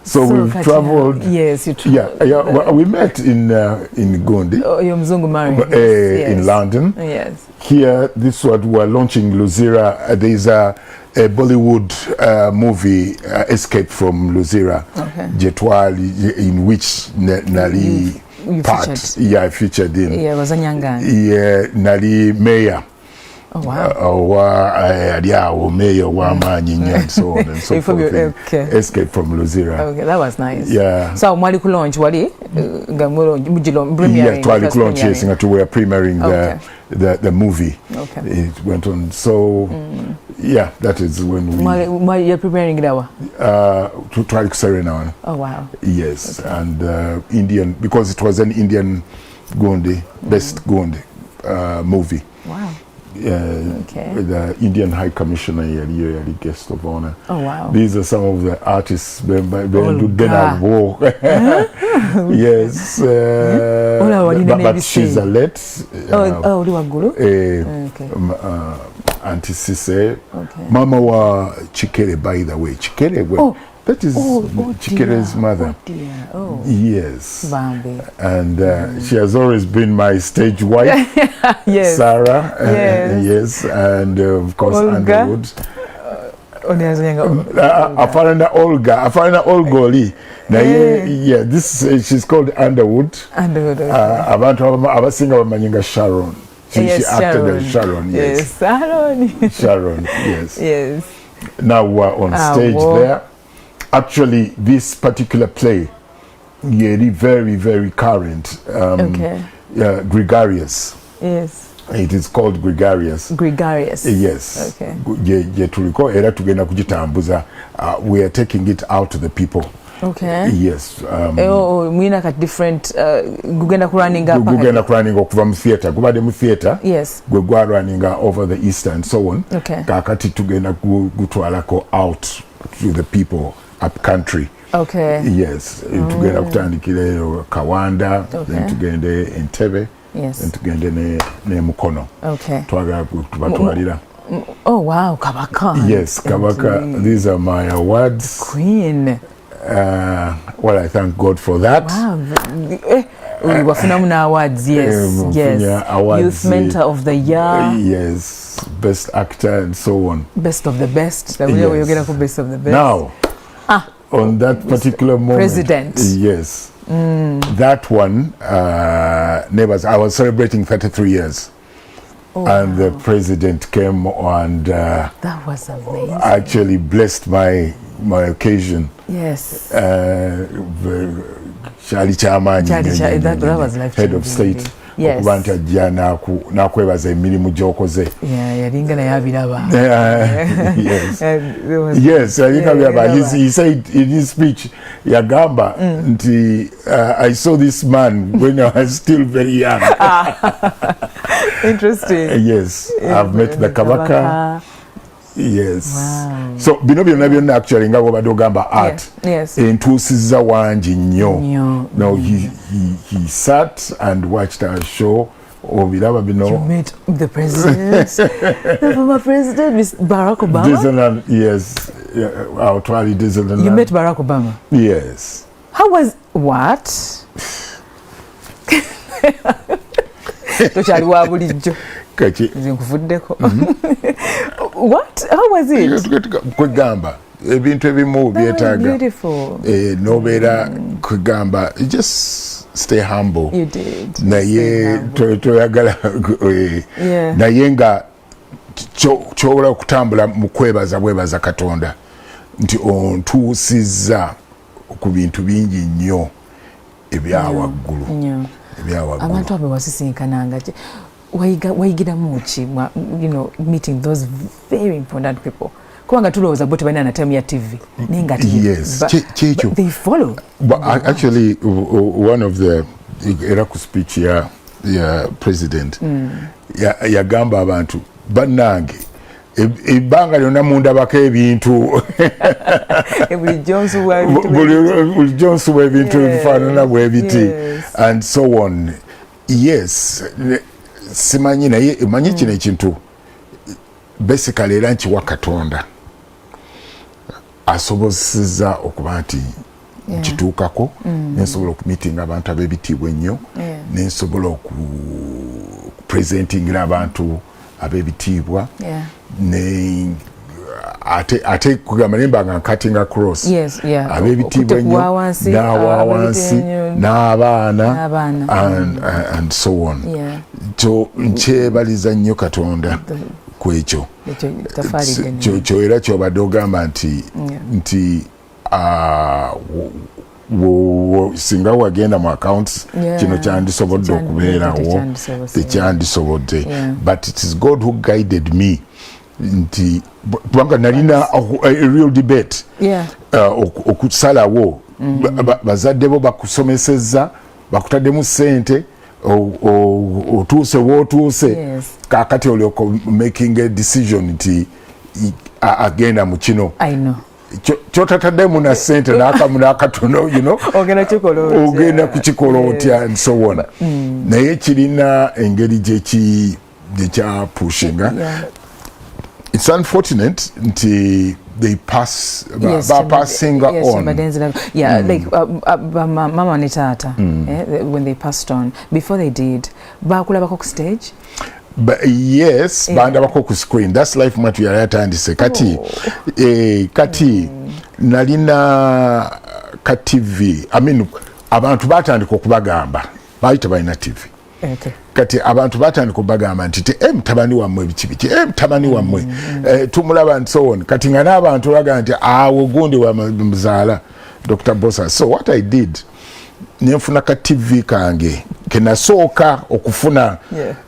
So we've traveled. Yes, you traveled. We met in Gundi. In London. Yes. Here, this is what we're launching Luzira. There's a Bollywood movie, Escape from Luzira, Jetwali, in which Nali part. I featured in. Yeah, was a Nyanga. Yeah, Nali Mayor. Oh wow. Mayor and so on and so forth. Escape from Luzira. Okay, that was nice. Yeah. So mwali launch wali twali launch, yes, we were premiering the movie. Okay. It went on. So yeah, that is when we you're preparing dawa to try Serena. Oh wow. Yes, and Indian, because it was an Indian Gondi, best Gondi movie. Wow. With the Indian High Commissioner here, the guest of honor. Oh wow! These are some of the artists. Yes, but she's a let. Auntie Sise, Mama wa Chikere, by the way. Chikere, that is Chikere's mother. Oh dear. Oh. Yes. Bambi. And she has always been my stage wife. Yes. Sarah. Yes. And of course Underwood. Aparana Olgoli. Yeah, this she's called Underwood. Underwood. Abantu abasinga bamanyiga Sharon. She acted as Sharon. Yes. Sharon. Yes. Yes. Now we're on stage there. Actually, this particular play, very, very current. Gregarious. Yes. It is called Gregarious. Gregarious. Yes. Okay. We are taking it out to the people. Okay. Yes. Mwina kat different gugenda kuraninga okuva mu theater. Gubade mu theater. Yes. Gwe gwaraninga over the East and so on. Okay. Kakati tugenda gutwalako out to the people up country. Okay. Yes. Tugenda kutandikira Kawanda, then tugende Entebbe. Yes. Then tugende ne Mukono. Okay. Twagala kubatwalira. Oh wow, Kabaka. Yes, Kabaka. These are my awards. Queen. Well, I thank God for that. Wow. Wafuna awards, yes. Yes. Awards, Youth Mentor of the Year. Yes. Best Actor and so on. Best of the best. Yes. Best of the best. Now, on that particular moment. President. Yes. That one, neighbors, I was celebrating 33 years. Oh, and the president came and that was amazing. Actually blessed my occasion. Yes. Charlie Chairman, that was life head of state. Yes. Nakwebaza emirimu gyokoze. Yalinga naye abiraba. Yes. Yes, yalinga abiraba. He said in his speech, yagamba nti I saw this man when I was still very young. Interesting. Yes, I've met the Kabaka. Yes. Wow. So bino byonna actually nga bw'obadde ogamba art. Yes. Entuusizza wangi nnyo. No, he sat and watched our show. Obiraba bino. You met the president, the former president, Barack Obama. Disneyland, yes. Our twali Disneyland. You met Barack Obama. Yes. How was what? Tokyali wa bulijjo. Kaki. Nkuvuddeko. What? How was it? Kwegamba ebintu ebimu byetaaga nobeera kwegamba just stay humble. You did. Naye toyagala naye nga kyobola okutambula mu kwebaza Katonda nti ontuusizza ku bintu bingi nnyo ebyawaggulu. Abantu abo wasisinkananga wayigiramu ki, you know, meeting those very important people. Kubanga tulowooza bo tebalina na time ya TV. Yes, but they follow. But actually, one of the era ku speech ya president yagamba abantu bannange Ibanga lyonna mundabako ebintu buli jonsu bw'ebintu ebifaanana bwe biti and so on. Yes, simanyi naye manyi kino ekintu basically era nkiwa Katonda asobozesezza okuba nti nkituukako nensobola okumitinga abantu ab'ebitiibwa ennyo nensobola okupresentingira abantu ab'ebitiibwa ne ate kugamba nemba nga cutting across ab'ebitiibwa ennyo n'awawansi n'abaana and so on. Kyo nkyebaliza nnyo Katonda ku ekyo kyo era kyobadde ogamba nti singa wagenda mu accounts kino kyandisobodde okubeerawo tekyandisobodde but it is God who guided me nti kubanga nalina a real debate okusalawo bazadde bo bakusomesezza bakutaddemu ssente otuuse wootuuse kakati olyoka making a decision nti agenda mu kino kyotataddemu na ssente n'akamu n'akatono ogenda kukikola otya and so on naye kirina engeri gyekyapushinga. It's unfortunate nti they pass passing on. Like mama ne tata when they passed on, before they did bakulabako ku stage. But yes, bandabako ku screen. That's life much we are atandise kati kati nalina ka TV. I mean abantu batandika okubagamba bayita balina TV. Kati abantu batandika okubagamba nti mutabani wammwe bikibiki mutabani wammwe tumulaba and so on. Kati nga n'abantu baga nti awo gundi wa muzaala Dr.Bbosa. So what I did, nenfuna ka TV kange kenasooka okufuna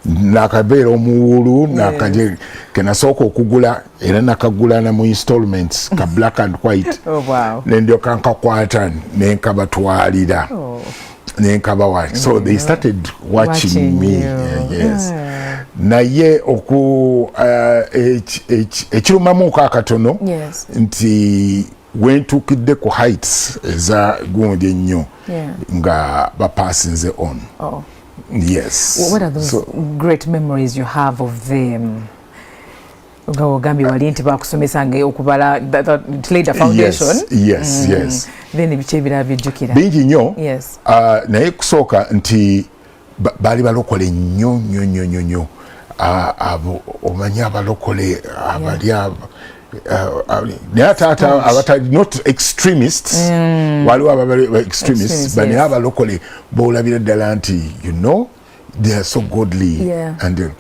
nakabeera omuwulu nakaje kenasooka okugula era nakagulana mu installments ka black and white nendyoka nkakwata nenkabatwalira nenkabawa so they started watching me. Yes. Naye oku ekirumamuuko akatono nti wentukidde ku heights eza gundi ennyo nga bapasinze on. Yes. What are those great memories you have of them? Gambi wali nti bakusomesanga okubala that laid a foundation. Yes. Then ebichebira byejjukira bingi nnyo naye kusooka nti bali balokole nnyo abo omanyi abalokole abali taata abatali not extremists waliwo abali extremists bani abalokole boolabira ddala nti they are so godly and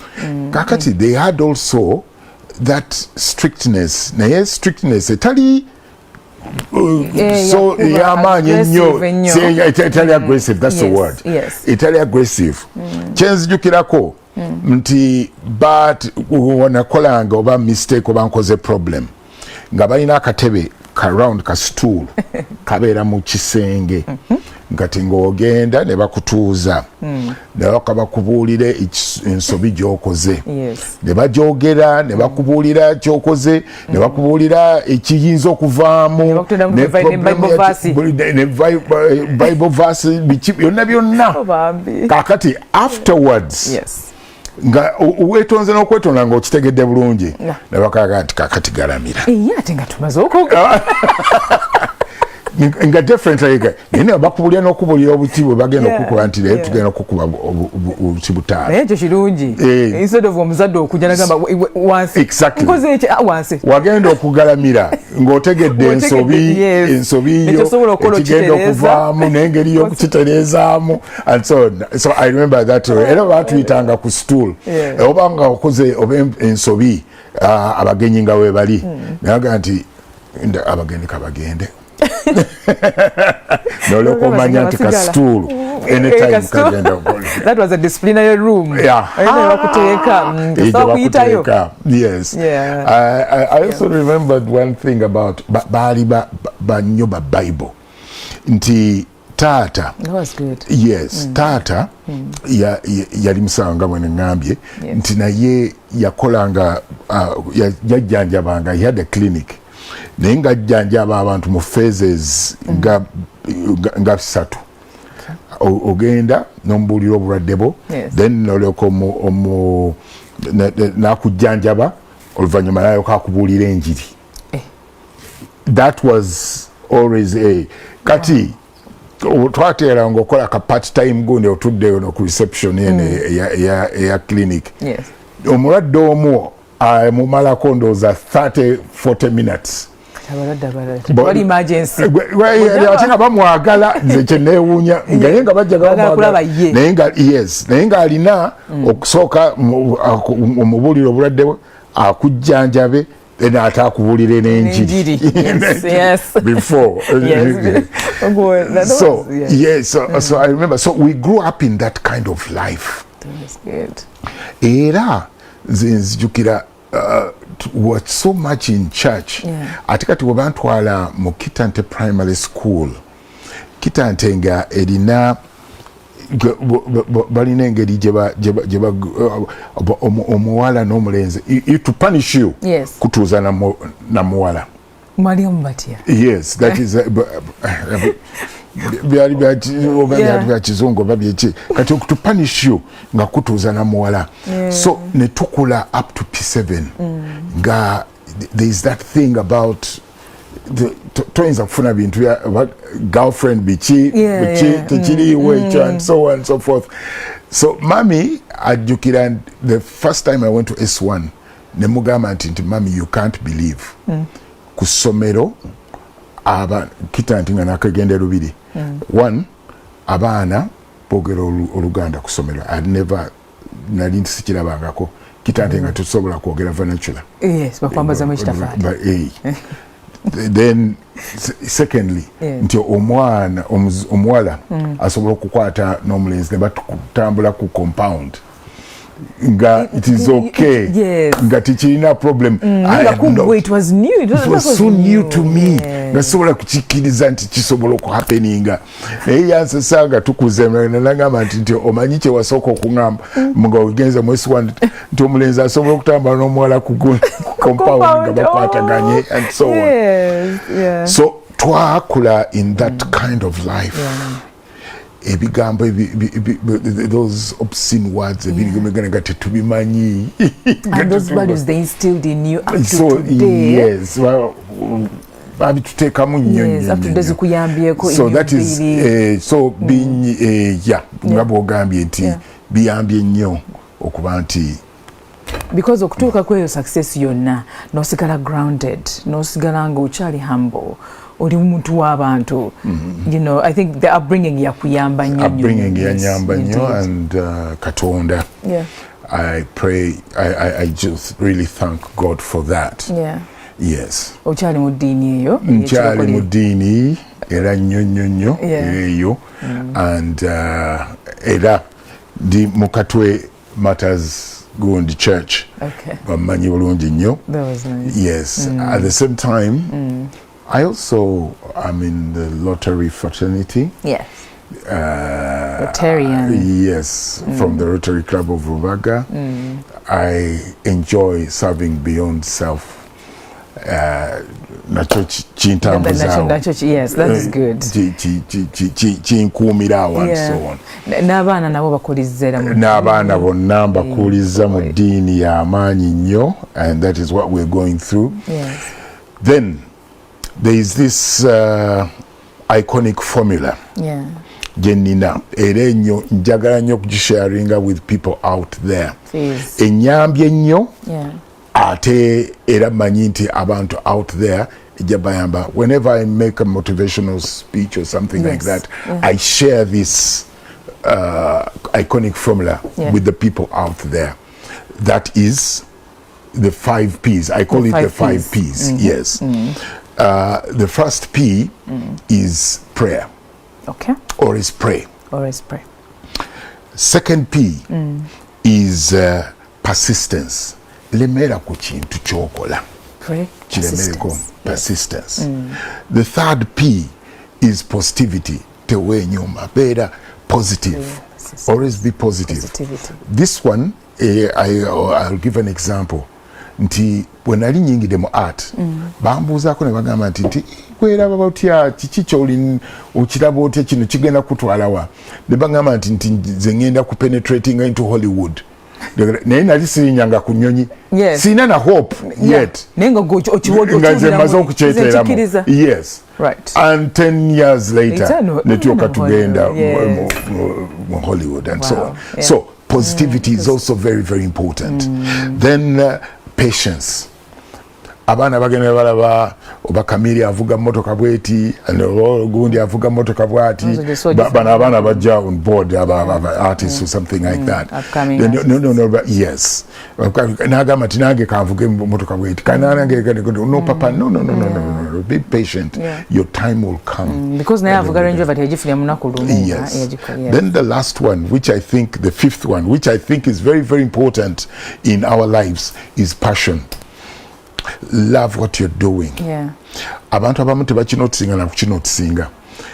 kakati they had also that strictness naye strictness etali so yamanyi nnyo etali aggressive, that's the word. Etali aggressive kyenzijukirako nti but wanakolanga oba mistake oba nkoze problem nga balina akatebe ka round ka stool kabeera mu kisenge ngati ng'ogenda ne bakutuuza ne bakabakubuulire ensobi gy'okoze ne bagyogera ne bakubuulira ky'okoze ne bakubuulira ekiyinza okuvaamu ne Bible verse byonna kakati afterwards nga weetonze n'okwetonda ng'okitegedde bulungi ne bakaga nti kakati galamira ate nga tumaze okwoga nga differently nene bakubulya n'okubulira obuti bwe bagenda okukuba nti leero tugenda okukuba kibutaala naye ekyo kirungi instead of omuzadde okujja nagamba wansi nkoze eki wansi wagenda okugalamira ng'otegedde ensobi yo ekigenda okuvaamu n'engeri y'okukitereezaamu and so I remember that era baatuyitanga ku stool oba nga okoze oba ensobi abagenyi nga we bali nayaga nti abagenyi kabagende no local manyanti ka stool anytime kagenda that was a disciplinary room yes I also remembered one thing about bali banyo ba Bible nti Tata. That was good. Yes, Tata yali musanga mwene ngambye nti naye yakolanga yajjanjabanga, he had a clinic naye nga ajjanjaba abantu mu phases nga 3 ogenda n'ombuulira obulwadde bwo then nolyoka nakujjanjaba oluvannyuma nayoka akubuulira enjiri. That was always kati twateeranga okola ka part time gundi otuddeyo no ku reception eya clinic. Omulwadde omu mumalako ndowooza 30-40 minutes. Wali emergency. Ate nga bamwagala nze kyeneewuunya naye nga bajja bamwagala naye nga alina okusooka omubuulira obulwadde bwe akujjanjabe then ate akubuulire n'enjiri before. So I remember, so we grew up in that kind of life. That's good. Era nze nzijukira was so much in church. Ate kati webantwala mu Kitante Primary School, Kitante nga erina balina engeri gyeba omuwala n'omulenzi to punish you kutuuza na muwala. Mwalimu batya? Yes, that is byali bya kizungu babyeki kati to punish you nga kutuuza na muwala. So ne tukula up to P7 nga there is that thing about toyinza kufuna bintu bya girlfriend bichi tekiriiwo ekyo and so on and so forth. So mami ajjukira the first time I went to S1 ne mugamba nti mami you can't believe ku ssomero Kitante nga nakagenda lubiri one abaana boogera Oluganda ku ssomero nali nsikirabangako Kitante nga tusobola kwogera vernacular. Yes, bakwambaza mu ekitafaali. Then secondly nti omuwala asobola okukwata n'omulenzi ne batambula ku compound nga it is okay nga tikirina problem. It was new. It was so new to me. Nasobola kukikkiriza nti kisobola okuhappeninga naye yansasanga tukuze nagamba nti omanyi kye wasooka okuŋŋamba nga ogenza mu S1 nti omulenzi asobola okutambula n'omuwala ku compound nga bakwataganye and so on. So twakula in that kind of life. Ebigambo those obscene words ebigomegana tetubimanyi. And those values they instilled in you up to today. Yes, well, babituteekamu nnyo. So that is so being nga bw'ogambye nti biyambye nnyo okuba nti because okutuuka kweyo success yonna n'osigala grounded n'osigala nga okyali humble oli muntu w'abantu. You know, I think the upbringing yakuyamba nnyo. Upbringing yanyamba nnyo and Katonda. I pray, I just really thank God for that. Yes. Okyali mu ddiini eyo? Nkyali mu ddiini era nnyo eyo and era ndi mu Katwe Matters Gundi Church. Bamanyi bulungi nnyo. That was nice. Yes. At the same time I also am in the Rotary fraternity. Yes. Rotarian. Yes, from the Rotary Club of Rubaga. I enjoy serving beyond self. Yes, that is good. Chinkuumirawo and so on. N'abaana nabo bakulizzera mu n'abaana bonna mbakuliza mu ddiini y'amaanyi nnyo, and that is what we're going through. Then there is this iconic formula. Jenina era ennyo njagala nnyo okugisharinga with people out there. Ennyambye nnyo ate era manyi nti abantu out there ejja bayamba. Whenever I make a motivational speech or something like that, I share this iconic formula with the people out there. That is the 5 P's. I call it the 5 P's. Yes. The first P is prayer. Or is pray. Second P is persistence. Lemera ku kintu kyokola. Kiremereko persistence. The third P is positivity. tewenyuma, beera positive. Always be positive. Positivity. This one, I'll give an example. Nti when ali nyingide mu art, bambuuzaako ne bagamba nti kweraba batya kiki ky'oli okiraba otya kino kigenda kutwalawa. Ne bagamba nti nze ngenda ku penetrating into Hollywood. Naye nali sirinyanga ku nnyonyi. Sina na hope yet. Naye nga nze mmaze okukyeteeramu. Yes. Right. And 10 years later, netwoka tugenda mu Hollywood and so on. Yeah. So positivity is also very, very important. Then patience. Abana bagenda balaba oba Kamiri avuga motoka bweti gundi avuga motoka bwati bana abana bajja on board artists or something like that. No, yes. Nagamba tinage kanvuge motoka bweti kanange no papa no be patient. Your time will come because naye avuga Range Rover yajifira munako lumu. Yes. Then the last one, which I think the fifth one, which I think is very, very important in our lives, is passion. Love what you're doing. Abantu abamu tebakinotisinga na kukinotisinga.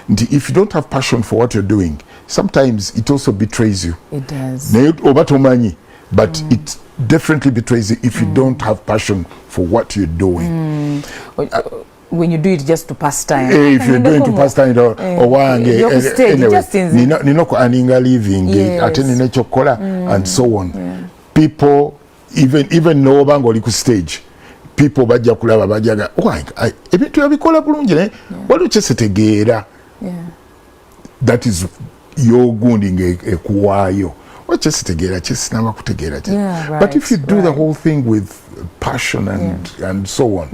If you don't have passion for what you're doing, sometimes it also betrays you. It does. Oba tomanyi, but it definitely betrays you if you don't have passion for what you're doing. When you do it just to pass time. If you're doing to pass time or anyway, ninoko aninga living, attending nature kola and so on. People even know bango oli ku stage. People bajja kulaba bajaga ebintu yabikola bulungi ne waliwo kyesetegeera. That is your gunding ekuwaayo wakyesetegeera kyesinaba kutegeera. But if you do the whole thing with passion and so on,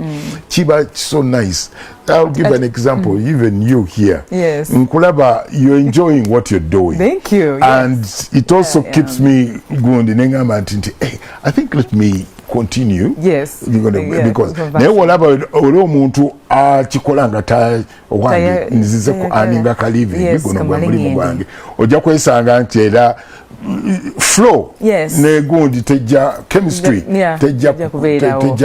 kiba so nice. I'll give an example. Even you here, nkulaba, you're enjoying what you're doing. Thank you. And it also keeps me going. Hey, I think let me continue. Because naye olaba oli omuntu akikola nga owange nzize ku aninga kaliving guno gwe mulimu gwange ojja kwesanga nti era flow negundi tejja chemistry tejja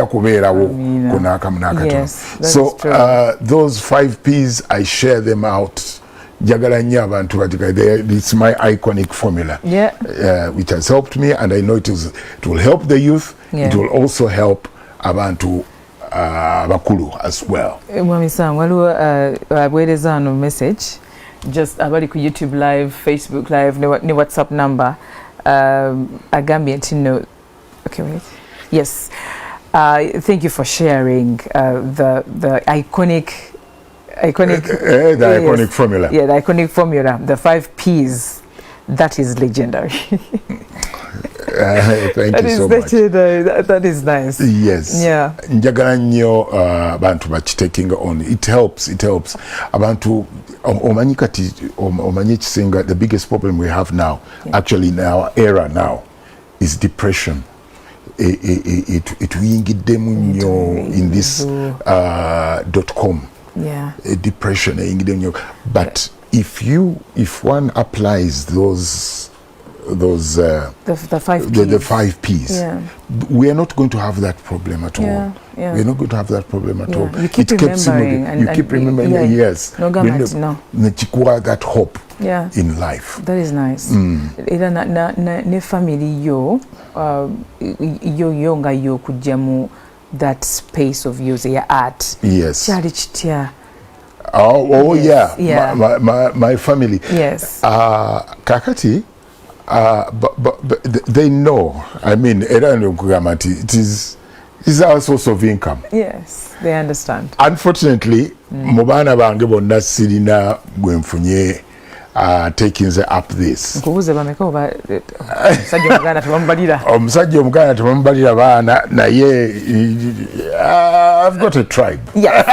kubeerawo kunaakamu n'akatono. So those 5 P's, I share them out. Jagala nnyo abantu batika. It's my iconic formula, which has helped me, and I know it will help the youth. It will also help abantu bakulu as well. Mwami Sang, waliwo abuweereza ano message just abali ku YouTube live, Facebook live ne WhatsApp number agambye nti no. Okay, wait. Yes. Thank you for sharing the iconic formula. Yeah, the iconic formula, the 5 P's. That is legendary. Thank you so much. That is nice. Yes. Yeah. Njagala nnyo abantu bakitekinga on. It helps. Abantu omanyi kati omanyi kisinga, the biggest problem we have now, actually in our era now, is depression. It uyingiddemu nnyo in this .com. Depression uyingiddemu nnyo. But if one applies the 5 P's, we are not going to have that problem at all. We're not going to have that problem at all. You keep remembering. Yes. That hope in life. That is nice. Ne family yo nga yo kujjamu that space of yours, your art. Yes. Chali chitya. My family. Yes. Kakati. But they know. I mean, it is our source of income. Yes, they understand. Unfortunately, mubana bange bonna sirina gwenfunye taking up this. Omusajja omuganda tebambalira baana naye I've got a tribe. Yes.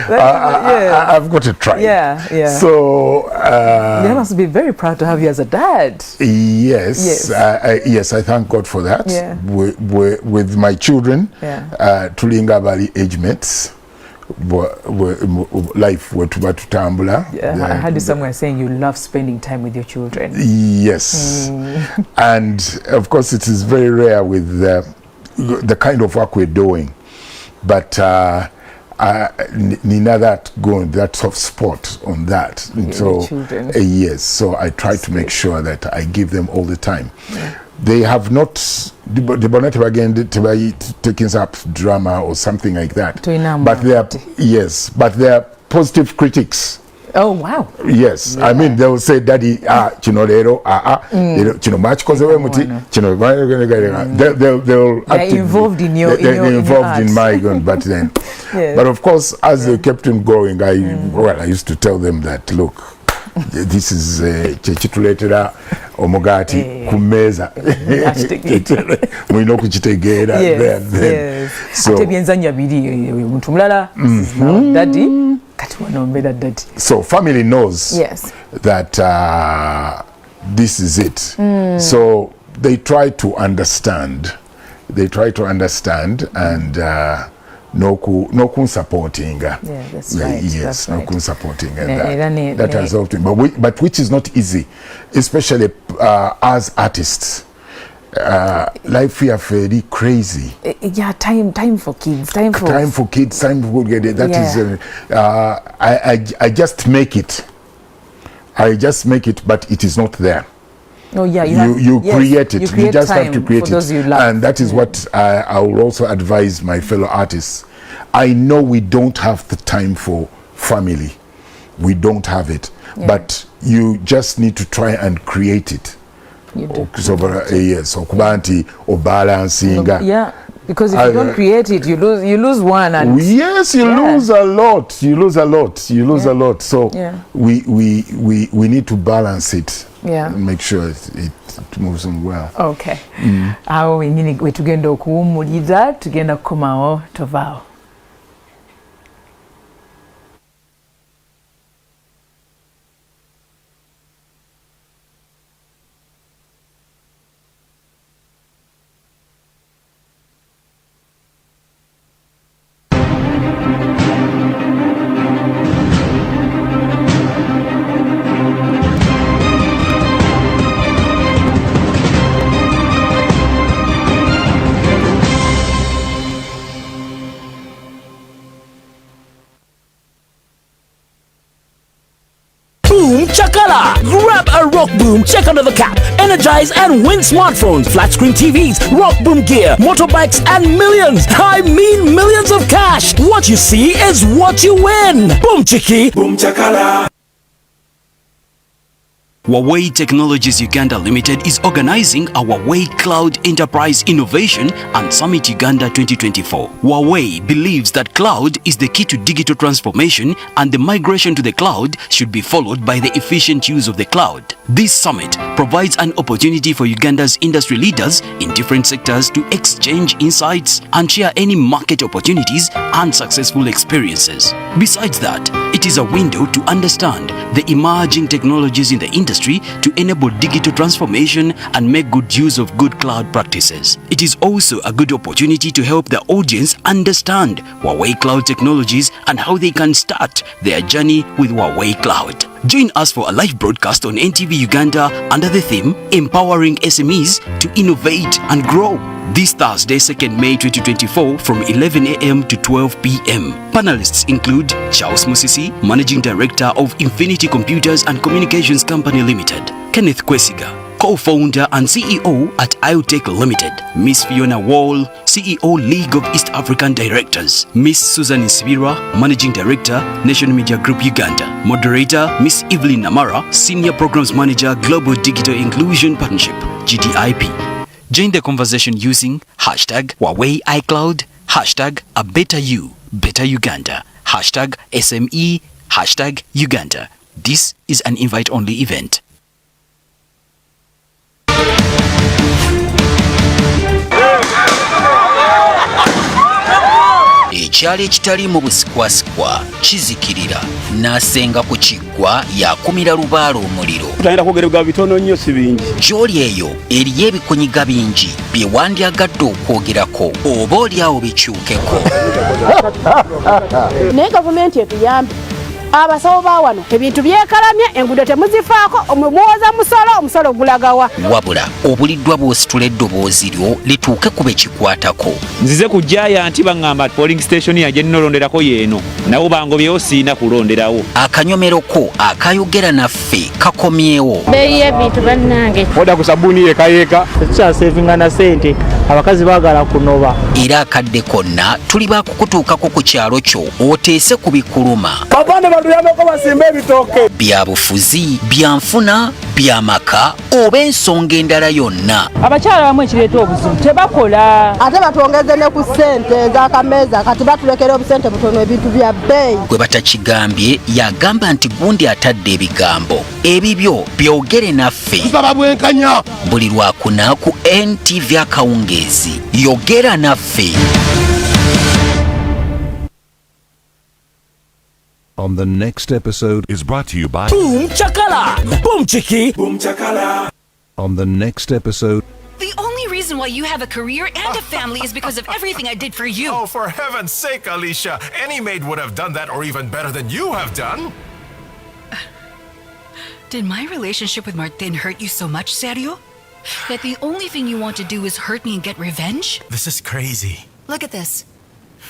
I've got a tribe. Yeah. So they must be very proud to have you as a dad. Yes. I thank God for that. With my children, tulinga bali age mates. Life wetuba tutambula. I heard you somewhere saying you love spending time with your children. Yes. And of course it is very rare with the kind of work we're doing. But Nina that going that soft spot on that. And so yes, so I try to make sure that I give them all the time. They have not the bonnet again taking up drama or something like that. But they are they are positive critics. Oh wow. Yes, I mean they will say, "Daddy, chino lero, chino match cause we muti, chino." They're involved in they're involved in my gun, but then, but of course, as they kept him going, I used to tell them that, look, this is chechituletera omugati kumeza mwino kuchitegera then so atebyenza biri muntu mulala daddy kati wanombera daddy. So family knows that this is it. So they try to understand and no kun supporting. That's right. Yes, no kun supporting, and that has helped him. But which is not easy, especially as artists. Life here very crazy. Time for kids. Time for kids. Time for good. That is. I just make it. But it is not there. Oh yeah, you create it. You just have to create it, and that is what I will also advise my fellow artists. I know we don't have the time for family, we don't have it, but you just need to try and create it. So kubanti or balancing. Because if you don't create it, you lose one. And yes, you lose a lot. You lose a lot. So we need to balance it. Make sure it moves on well. Okay. Awo wenyini wetugenda okuwumuliza tugenda kukomawo tovaawo. Chakala! Grab a rock boom, check under the cap, energize and win smartphones, flat screen TVs, rock boom gear, motorbikes and millions. I mean millions of cash. What you see is what you win. Boom chiki, boom chakala. Huawei Technologies Uganda Limited is organizing our Huawei Cloud Enterprise Innovation and Summit Uganda 2024. Huawei believes that cloud is the key to digital transformation, and the migration to the cloud should be followed by the efficient use of the cloud. This summit provides an opportunity for Uganda's industry leaders in different sectors to exchange insights and share any market opportunities and successful experiences. Besides that, it is a window to understand the emerging technologies in the industry to enable digital transformation and make good use of good cloud practices. It is also a good opportunity to help the audience understand Huawei Cloud technologies and how they can start their journey with Huawei Cloud. Join us for a live broadcast on NTV Uganda under the theme Empowering SMEs to Innovate and Grow. This Thursday, 2nd May 2024 from 11 a.m. to 12 p.m. Panelists include Charles Musisi, Managing Director of Infinity Computers and Communications Company Limited, Kenneth Kwesiga, co-founder and CEO at IoTech Limited, Miss Fiona Wall, CEO League of East African Directors, Miss Susan Nsibirwa, Managing Director, Nation Media Group Uganda, Moderator, Miss Evelyn Namara, Senior Programs Manager, Global Digital Inclusion Partnership, GDIP. Join the conversation using hashtag Huawei iCloud, hashtag A Better You, Better Uganda, hashtag SME, hashtag Uganda. This is an invite-only event. Ekyalo ekitaliimu busikwasikwa kizikirira n'asenga ku kiggwa yakumira lubaala omuliro. Tutayinza kwogerwa bitono nnyo si bingi. Gy'oli eyo eriyo ebikunyiga bingi bye wandyagadde okwogerako oba oli awo bikyukeko. Naye gavumenti etuyambe abasawo ba wano ebintu byekalamye enguudo temuzifaako omumuwoza omusolo gulagawa wabula obuliddwa bw'ositula eddoboozi lyo lituuke ku bekikwatako. Nzize ku Giant baŋŋamba polling station ya gye nnolonderako yeeno nawo bangobyewo siina kulonderawo. Akanyomero ko akayogera naffe kakomyewo. beeyi y'ebintu bannange oda ku sabbuuni yeekayeeka tekikyaseevinga na ssente abakazi baagala kunoba. Era akadde konna tuli baakukutuukako ku kyalo kyo oteese ku bikuluma. Bapande batuyambeko basimba ebitooke. Bya bufuzi, bya nfuna, bya maka oba ensonga endala yonna. abakyala bamu ekireeta obuzibu tebakola ate batwongeze ne ku ssente ez'akameeza kati batulekera obusente butono ebintu bya bbeeyi. Gwe batakigambye yagamba nti gundi atadde ebigambo ebibyo byogere naffe. Tusaba bwenkanya. Buli lwakuna ku NTV akawungeezi yogera naffe. On the next episode is brought to you by Boom Chakala, Boom Chiki, Boom Chakala. On the next episode. The only reason why you have a career and a family is because of everything I did for you. Oh, for heaven's sake, Alicia. Any maid would have done that or even better than you have done. Did my relationship with Martin hurt you so much, Sergio? That the only thing you want to do is hurt me and get revenge? This is crazy. Look at this.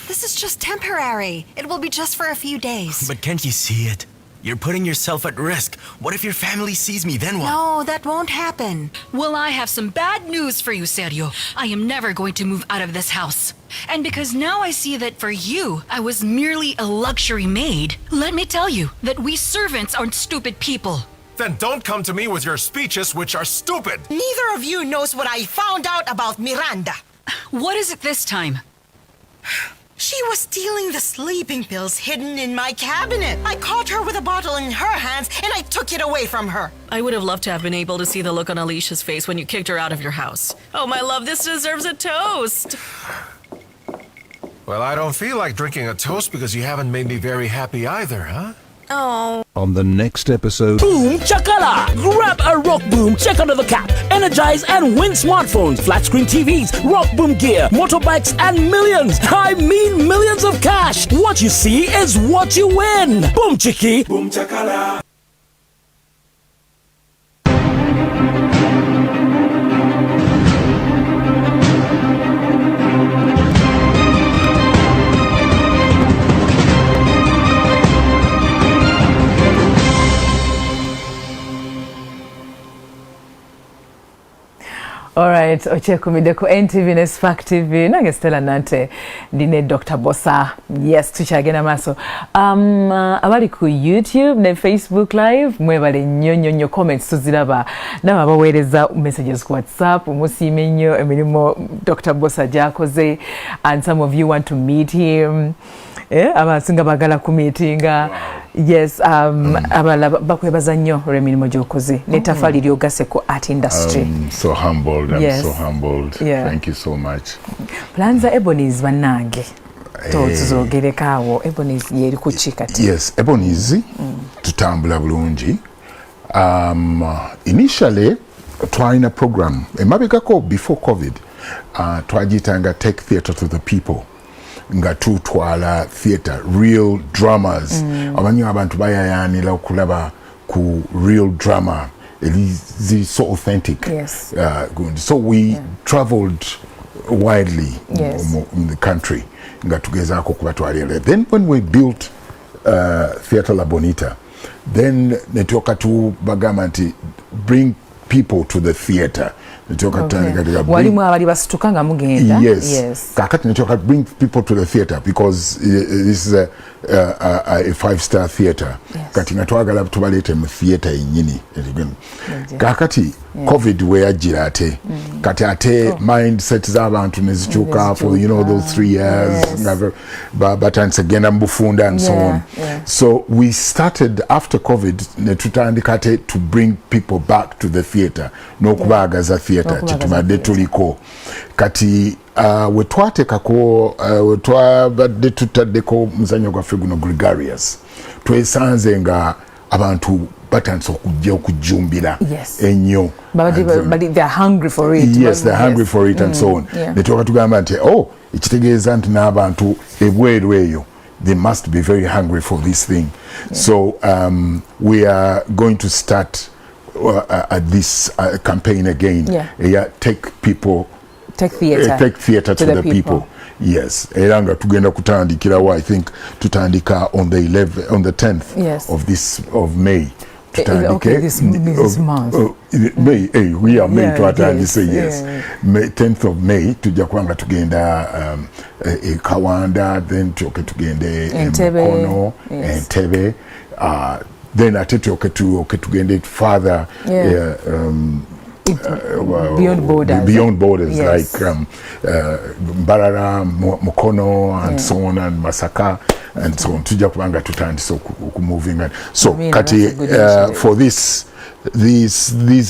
This is just temporary. It will be just for a few days. But can't you see it? You're putting yourself at risk. What if your family sees me, then what? No, that won't happen. Well, I have some bad news for you, Sergio. I am never going to move out of this house. And because now I see that for you, I was merely a luxury maid, let me tell you that we servants aren't stupid people. Then don't come to me with your speeches, which are stupid. Neither of you knows what I found out about Miranda. What is it this time? She was stealing the sleeping pills hidden in my cabinet. I caught her with a bottle in her hands and I took it away from her. I would have loved to have been able to see the look on Alicia's face when you kicked her out of your house. Oh, my love, this deserves a toast. Well, I don't feel like drinking a toast because you haven't made me very happy either, huh? Oh. On the next episode. Boom Chakala! Grab a rock boom, check under the cap, energize and win smartphones, flat screen TVs, rock boom gear, motorbikes, and millions. I mean millions of cash. What you see is what you win. Boom Chiki! Boom Chakala! Alright, ochekumideko NTV ne Spark TV nange Stella Nante ndine Dr.Bbosa. Yes, tukyagenda maaso. Abali ku YouTube ne Facebook live mwebale nnyo comments tuziraba nabo abaweereza messages ku WhatsApp musiime nnyo emirimu Dr.Bbosa gy'akoze and some of you want to meet him. Abasinga bagala ku meetinga. Yes, abala bakwebaza nnyo olw'emirimu gy'okoze n'ettaffaali ly'ogase ku art industry. I'm so humbled. I'm so humbled. Yeah. Thank you so much. Plans ebonies bannange tozogerekaawo ebonies yeri ku ki kati? Yes, ebonies tutambula bulungi. Initially twalina program emabegako before COVID twagiyitanga Take Theatre to the People. Nga tutwala theatre, real dramas. Abanyi abantu bayayanira okulaba ku real drama. It is so authentic. Yes. Good. So we traveled widely in the country. Nga tugezako kubatwalira. Then when we built Theatre La Bonita, then netoka tu bagamba nti bring people to the theatre. Walimu abali basituka nga mugenda. Yes. Kakati netoka bring people to the theatre because this is a 5-star theatre. Kati nga twagala tubalete mu theatre yennyini. Kakati COVID weyagira ate. Kati ate mindset z'abantu ne zikyuka for those 3 years. Batandise genda mu bufunda and so on. So we started after COVID ne tutandika ate to bring people back to the theatre. N'okubaagaza theatre kitubadde tuliko. Kati wetwatekako wetwabadde tutaddeko muzanyo gwaffe guno Gregarious. Twesanze nga abantu batandise okujja okujumbira ennyo. But they're hungry for it. Yes, they're hungry for it and so on. Netwoka tugamba nti ekitegeeza nti n'abantu ebweru eyo they must be very hungry for this thing. So we are going to start this campaign again. Take theatre to the people. Yes, eranga tugenda kutandikirawo. I think tutandika on the 10th of May. Okay, this month. May, we are May twatandise, yes. May 10th of May tujja kubanga tugenda Kawanda, then tugende Mukono, Entebbe, then ate tugende further beyond borders like Mbarara, Mukono, and so on, and Masaka, and so on. Tujja kubanga tutandise moving on. So kati for these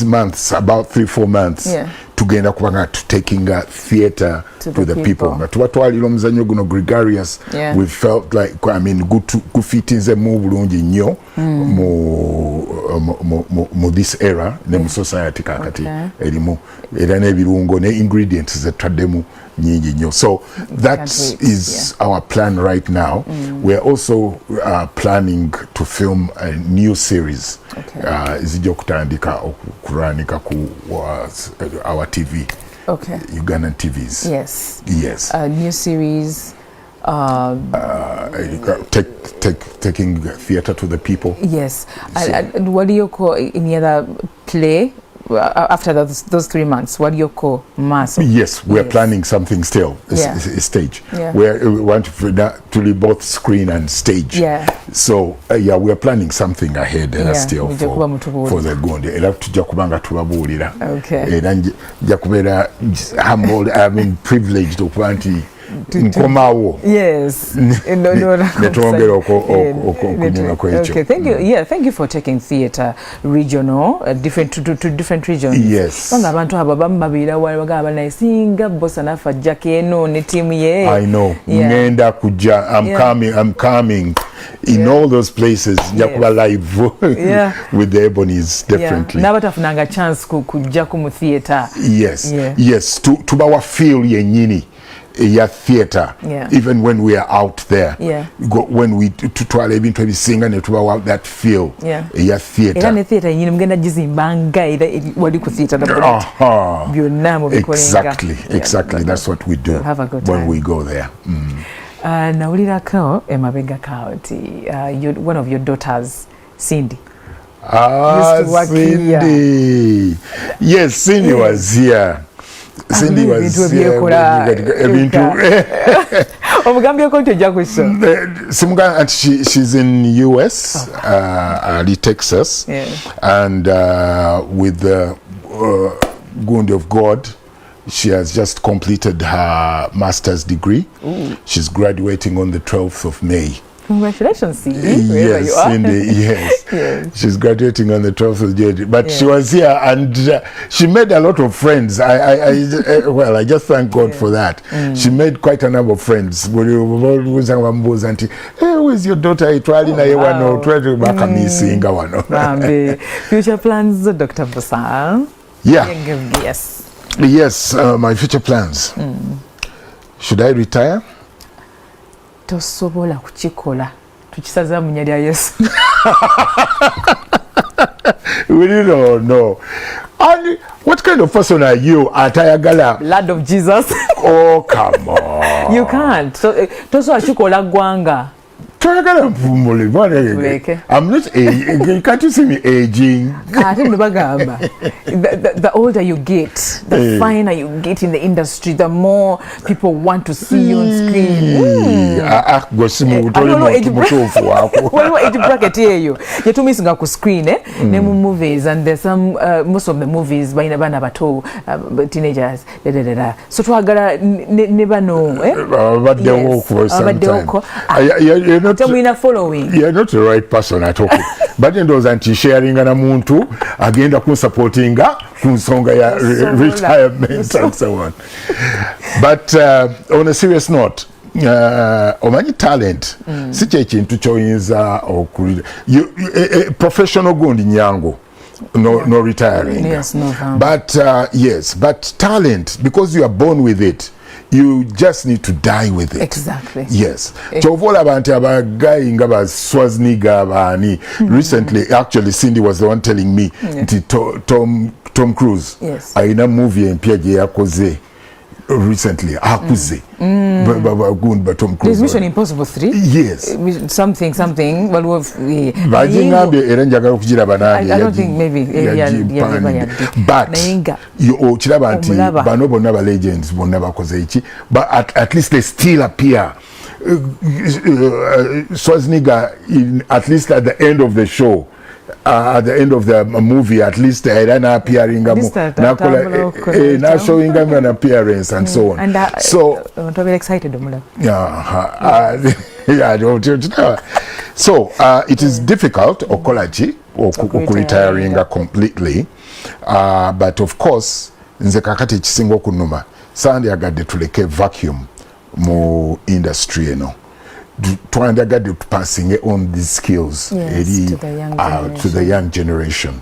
months, about 3-4 months, tugenda kubanga taking theatre to the people. Nga tubatwalira omuzannyo guno gregarious, we felt like, I mean, gufitinze mu bulungi nnyo mu this era ne mu society kakati erimu era n'ebirungo ne ingredients zetaddemu nyingi nnyo. So that is our plan right now. We are also planning to film a new series zijja okutandika okuranika ku our TV, Ugandan TVs. Yes. A new series. Taking theatre to the people. Yes. And what do you call any other play after those 3 months? What do you call mass? Yes, we're planning something still. Stage. Where we want to be both screen and stage. So we're planning something ahead still for the Gundi. Era tujja kubanga tubabuulira. Era nja kubeera humbled, I mean privileged okuba nti nkomawo. Netwongera okunyuma kwekyo. Thank you for taking theatre regional, different to different regions. Banga abantu abo bamubabiira wali bagamba naye singa Bbosa nafa ajjako eno ne team ye. I know. Ngenda kujja. I'm coming. In all those places, njakuba live with the ebonies differently. N'abatafunanga chance kujjako mu theatre. Yes. Tubawa feel yennyini. Theatre, even when we are out there, when we tutwala ebintu ebisinga ne tubawa that feel theatre. Era ne theatre nyine mugenda gizimbanga era wali ku theatre byonna mu bikolenga. Exactly. That's what we do when we go there. Nawulirako emabega kaoti, one of your daughters, Cindy. Cindy. Yes, Cindy was here. Cindy was here. She's in US, early Texas, and with the Gundi of God, she has just completed her master's degree. She's graduating on the 12th of May. Congratulations, Cindy. Yes, Cindy, yes. She's graduating on the 12th of January. But she was here and she made a lot of friends. I just thank God for that. She made quite a number of friends. Hey, where's your daughter? Future plans, Dr. Bbosa? Yes, my future plans. Should I retire? Tosobola kukikola tukisaza mu nnya lya Yesu. We don't know. And what kind of person are you? Atayagala. Blood of Jesus. Oh, come on. You can't. Tosobola kukikola gwanga. I'm not aging. Can't you see me aging? The older you get, the finer you get in the industry, the more people want to see you on screen. Age bracket here you missing ku screen ne mu movies, and there's some most of the movies baina bana bato teenagers so twagala ne bano following. You're not the right person at all. But in those anti-sharing na muntu agenda kunsupportinga kunsonga ya retirement and so on. But on a serious note, omanyi talent si kye kintu kyoyinza okulira professional gundi nyango no retiring. Yes, no. But but talent, because you are born with it, you just need to die with it. Exactly. Yes. Chovola abantu abagayi nga Schwarzenegger abani. Recently, actually, Cindy was the one telling me Tom Cruise. Yes. Aina movie empya gye yakoze recently. Akuze. But Tom Cruise. There's Mission Impossible 3. Yes. Something. Well, I don't think maybe. But bano bonna ba legends bonna bakoze iki. But at least they still appear. Schwarzenegger, at least at the end of the show, at the end of the movie, at least I ran appearing now showing them an appearance and so on. And so I'm very excited. So it is difficult okolachi or retiring completely, but of course nze kakati ekisinga okunuma sandyagadde tuleke vacuum mu industry eno. Twandagadde passing on these skills to the young generation.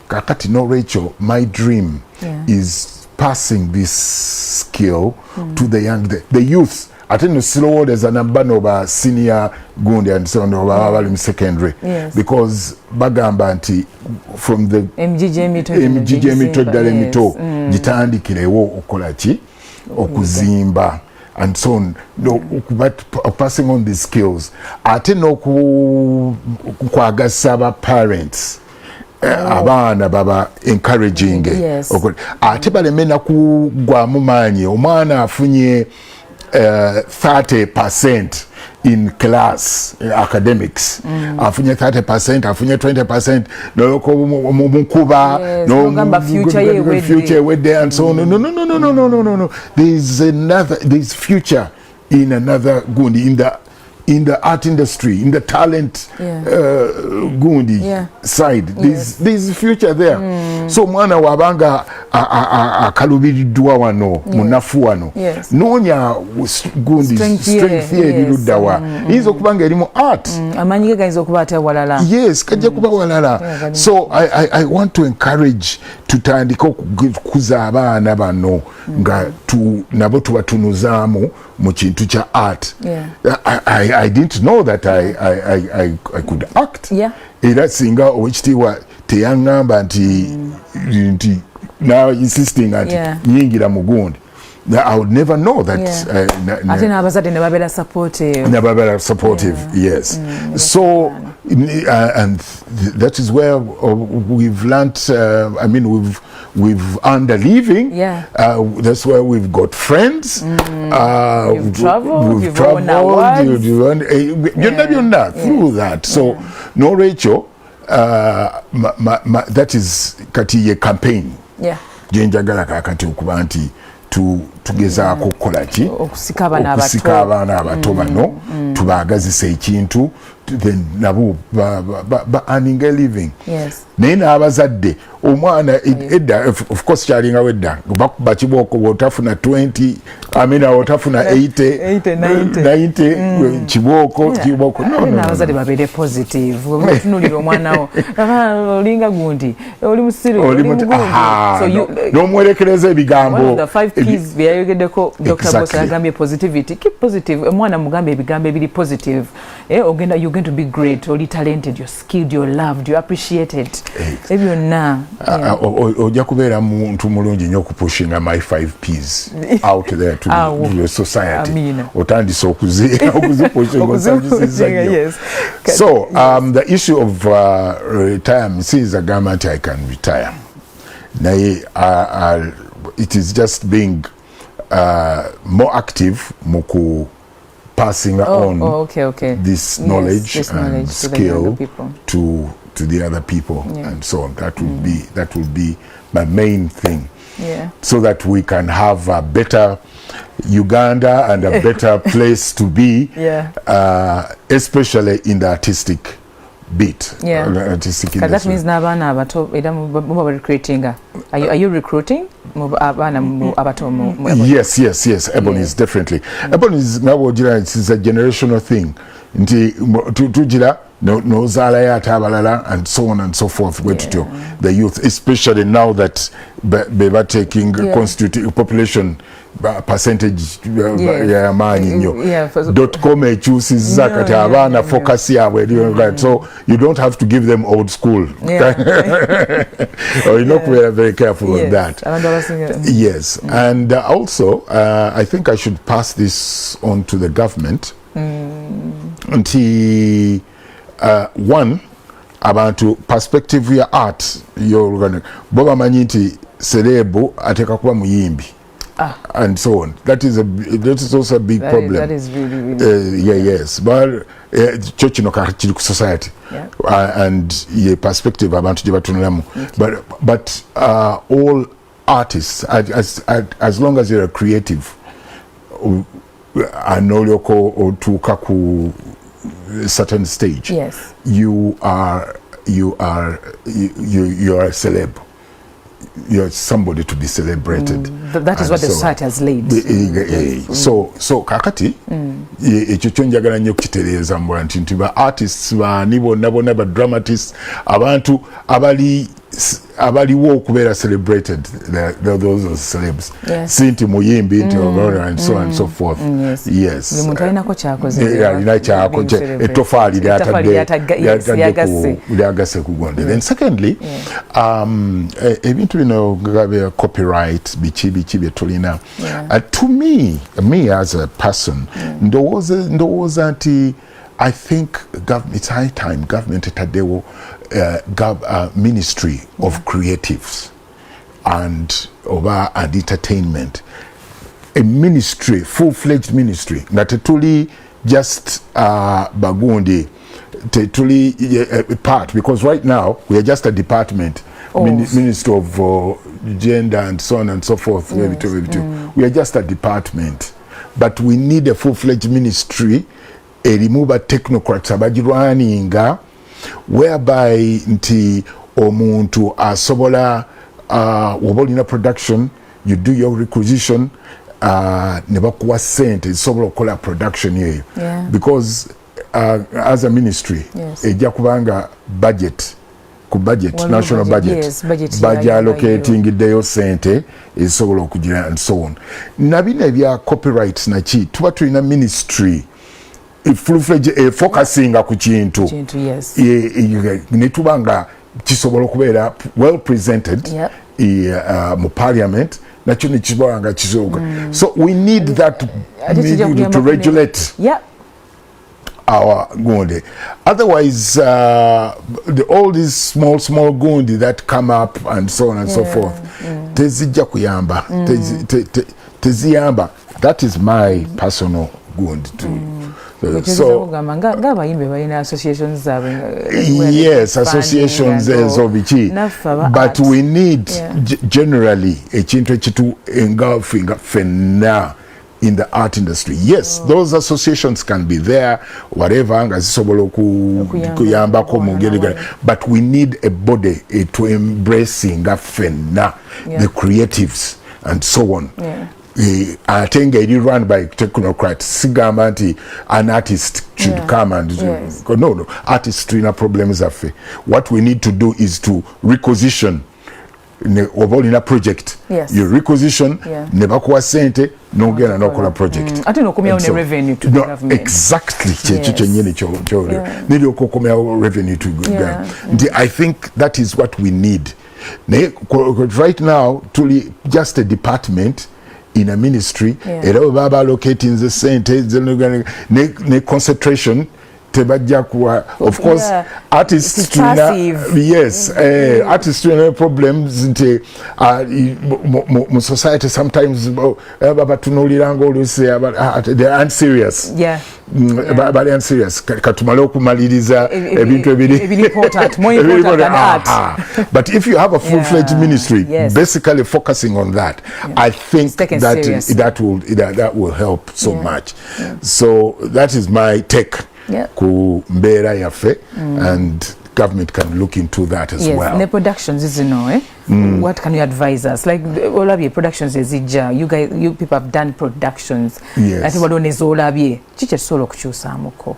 Kakati no Rachel, my dream is passing this skill to the youth. I think the slow there's an abano senior gundi and so on in secondary because bagamba nti from the MGJ mito gitandikirewo okolachi okuzimba and so on, but passing on these skills. Ate no kwagasa ba parents abana baba encouraging ate balemena kugwa mu maanyi omwana afunye 30% in class academics afunye 30%, afunye 20%, no mukuba no future with there and so on. No. There's future in another gundi in the art industry, in the talent gundi side. There's future there. So mwana wabanga akalubiridwa wano munafu wano nonya gundi strength ye luddawa izo kubanga elimu art amanyige gaizo kubata walala. Yes, kajja kuba walala. So I want to encourage tutandika okukuza abaana bano nga nabo tubatunuzaamu mu kintu kya art. I didn't know that I could act. Era singa owekitiibwa teyaŋŋamba nti now insisting nti nyingira mu gundi. I would never know that. Ate n'abazadde ne babeera supportive. Yes. So and that is where we've learnt. I mean, we've earned a living. That's where we've got friends. We've traveled. Through that. So no Rachel. That is kati ye campaign. Jenjagala kakati okuba nti tugezaako okukolaki okusika abaana abato bano tubaagazisa ekintu then nabo ba earning a living. Naye n'abazadde omwana edda of course kyalinga wedda bakuba kibooko bwotafuna 20 amina otafuna 90 kibooko n'abazadde babeere positive otunulira omwana wo olinga gundi oli musiru n'omwerekereza ebigambo the 5 P's byayogeddeko Dr.Bbosa yagambye positivity. Keep positive. Omwana mugambe ebigambo ebiri positive. You're going to be great. You're talented, you're skilled, you're loved, you're appreciated. Ebyo na ojja kubeera muntu mulungi nnyo okupushinga my 5 P's out there to your society. Otandise okuzipushinga. So the issue of retirement, since agamba nti I can retire, naye it is just being more active muku passing on this knowledge and skill to the other people and so on. That will be my main thing. So that we can have a better Uganda and a better place to be, especially in the artistic bit. Artistic industry. That means n'abaana abato era muba recruiting. Are you recruiting abaana abato? Yes, ebonies definitely. Ebonies now is a generational thing. Nti tujira no zala ya tabalala, and so on and so forth. To the youth, especially now that they taking constitute population percentage .com chooses abana focus here, so you don't have to give them old school. Or we are very careful on that. Yes, and also I think I should pass this on to the government. Until one abantu perspective ya art yo boba manyiti celebo ateka kuba muyimbi and so on. That is also a big problem. That is really yes, but church no kachiri ku society and ye perspective abantu jebatunulamu, but all artists as long as you're a creative anolioko otuka ku certain stage, you are a celeb. You're somebody to be celebrated. That is what the society has laid. So kakati ekyo kyonjagala nnyo kukitereeza mbula nti ba artists nibo nabo dramatists abantu abaliwo okubeera celebrated, those are celebs. Sinti muyimbi nti and so on and so forth. Yes. Buli muntu alinako kyakoze. Alina kyakoze ettofaali lyagasse ku gonde. Then secondly, ebintu bino gabe copyright bichi byetulina. To me as a person, ndowooza nti I think it's high time government etadewo ministry of creatives and entertainment, a ministry, full-fledged ministry, nga tetuli just bagundi, tetuli part, because right now we are just a department, Ministry of Gender and so on and so forth. We are just a department, but we need a full-fledged ministry, remove technocrats abagirwaninga, whereby nti omuntu asobola wobolina production, you do your requisition, nebakuwa sente isobola okola production yeyo, because as a ministry ejja kubanga budget national budget allocating deyo sente isobola okugira and so on. Nabina ebya copyrights nachi tuba tulina ministry full-fledged focusing ku kintu netubanga kisobola okubeera well presented mu parliament nakyo nekibanga kisoboka. So we need that to regulate our gundi. Otherwise all these small gundi that come up and so on and so forth tezijja kuyamba, teziyamba. That is my personal gundi too. So associations but we need generally ekintu ekitu engulfing fenna in the art industry. Yes, those associations can be there, whatever, but we need a body to embracing fenna, the creatives and so on. I think it is run by technocrats. Sigamba nti an artist should come and no, artists trina problems afe. What we need to do is to requisition in a project. You requisition, never kuwa sente, no gena no kola project. I don't know come on revenue to the government. Exactly. Need to revenue to government. I think that is what we need. Right now, just a department in a ministry, locating the center, ne concentration. Of course, artists artists have problems in society sometimes, but they're unserious. But they're unserious. More important than art. But if you have a full-fledged ministry, basically focusing on that, I think that will help so much. So that is my take. Ku mbera yafe, and government can look into that as well. The productions is what can you advise us? Like all of your productions is you people have done productions. Ati wadone zola bie chiche solo kuchusa amoko.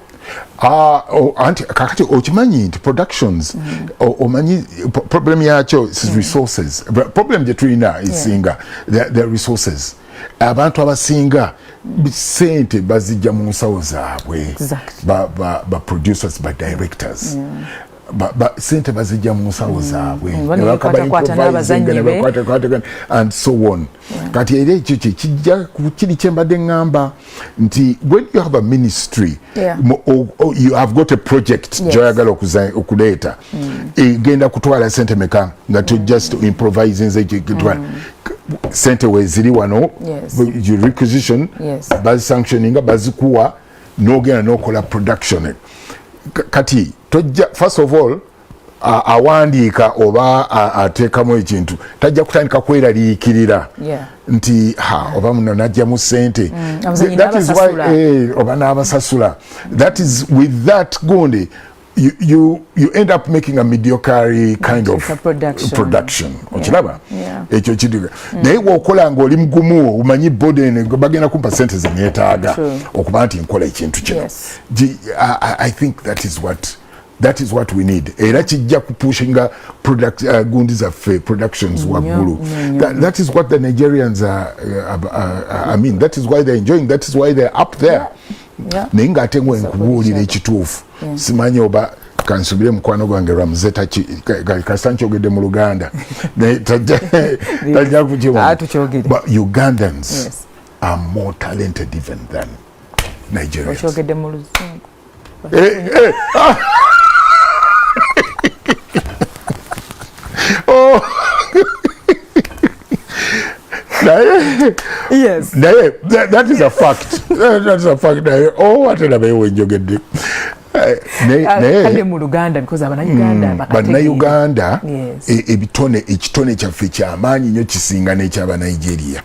Anti kakati ochimanyi nti productions omanyi problem yacho is resources. Problem je tulina isinga the resources. Abantu abasinga sente bazijja mu nsawo zaabwe ba producers ba directors. Sente bazijja mu nsawo zaabwe and so on. Kati era ekyo kijja kiri kyembadde ngamba nti when you have a ministry you have got a project joyagala okuleeta egenda kutwala sente meka nga to just improvising zekitwala sente weziri wano you requisition bazisanctioninga bazikuwa nogenda nokola production kati tojja first of all awandiika oba ateekamu ekintu tajja kutandika kweraliikirira nti oba muno najjamu sente that is why oba n'abasasula that is with that gundi you end up making a mediocre kind of production okiraba ekyo kidiga naye wokola ng'oli mugumu umanyi bodeni bagenda kumpa sente zeneetaaga okuba nti nkola ekintu kino I think that is what we need. Era kijja kupushinga gundi zaffe productions waggulu. That is what the Nigerians I mean, that is why they're enjoying, that is why they're up there. Naye ng'ate ngwe nkubuulira ekituufu simanyi oba kansubire mukwano gwange Ramzeta kasankyogedde mu Luganda tajja kukiwa. But Ugandans are more talented even than Nigerians. Okyogedde mu Luzungu. Yes. That is a fact. That is a fact. What are they enjoying? Mu Luganda because Uganda ekitone kyaffe ky'amaanyi nnyo kisinga n'ekyaba Nigeria.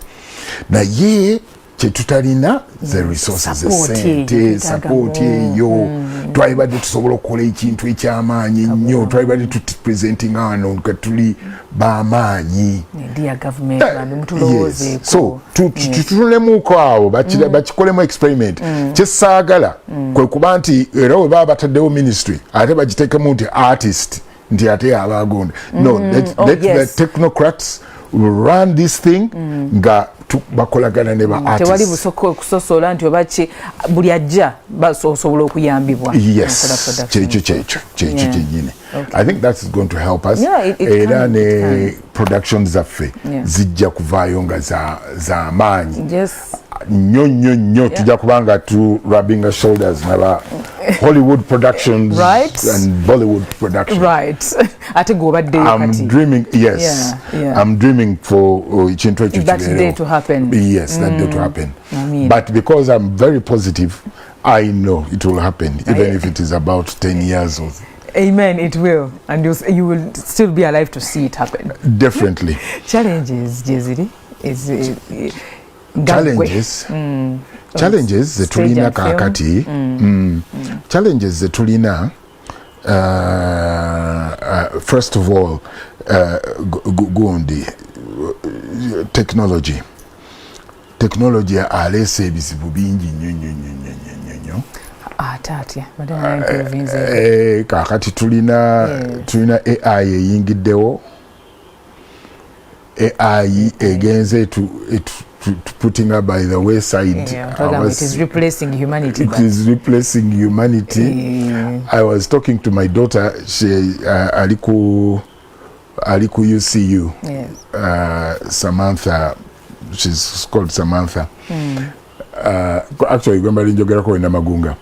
Naye kyetutalina the resources esente support eyo twalibadde tusobola okukola ekintu ekyamaanyi nnyo twalibadde tupresenting wano nga tuli b'amaanyi so tutulemuko awo bakikolemu experiment kyesaagala kwe kuba nti era we baba bataddewo ministry ate bagiteekemu nti artist nti ate abagonda no let the technocrats run this thing nga bakolagana ne ba artists tewali busoko kusosola nti obachi buli ajja basobola okuyambibwa kyekyo nyine I think that is going to help us era ne productions zaffe zijja kuvaayo nga za amaanyi nnyo tujja kubanga tu rubbing shoulders naba Hollywood productions and Bollywood productions ate gobadde I'm dreaming I'm dreaming for that day to happen that day to happen but because I'm very positive I know it will happen even if it is about 10 years or Amen, it will, and you will still be alive to see it happen. Definitely. Challenges, Jeziri, challenges the tulina kakati challenges the tulina first of all gundi technology alese ebizibu bingi nnyo kakati tulina AI eyingiddewo AI egenze putting up by the wayside. It is replacing humanity. It is replacing humanity. I was talking to my daughter. She aliku UCU. Samantha. She's called Samantha. Actually, gwamba linjogera ko ina magunga.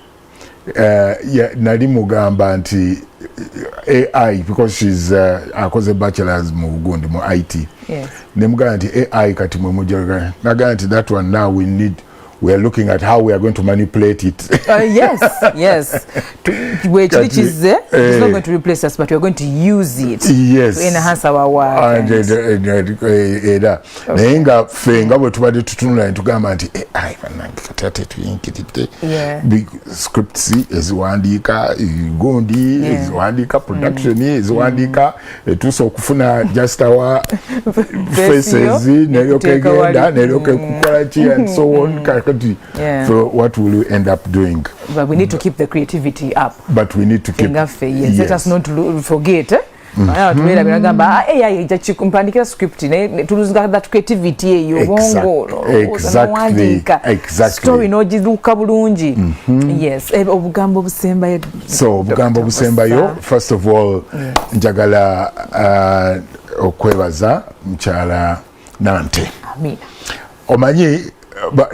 Nali mugamba nti AI because she's akoze bachelor's mu Bugundi mu IT. Nemugamba nti AI kati mwe mujogera. Nagamba nti that one now we are looking at how we are going to manipulate it. Yes. Which is it's not going to replace us, but we are going to use it to enhance our work. Nenga fenga bwe tubadde tutunula ntugamba nti AI banange tuyinkirite scripts eziwandiika Gundi eziwandiika production eziwandiika etuusa okufuna just our faces neryoka egenda neryoka kukola ki and so on So what will you end up doing? But we need to keep the creativity up. But we need to keep. Yes. Let us not forget. Mpandikira script tuluzika that creativity bongo exactly story nogiruka bulungi. Yes, obugambo busembayo. So obugambo busembayo, first of all njagala okwebaza mchala Nante. Amina. Omanyi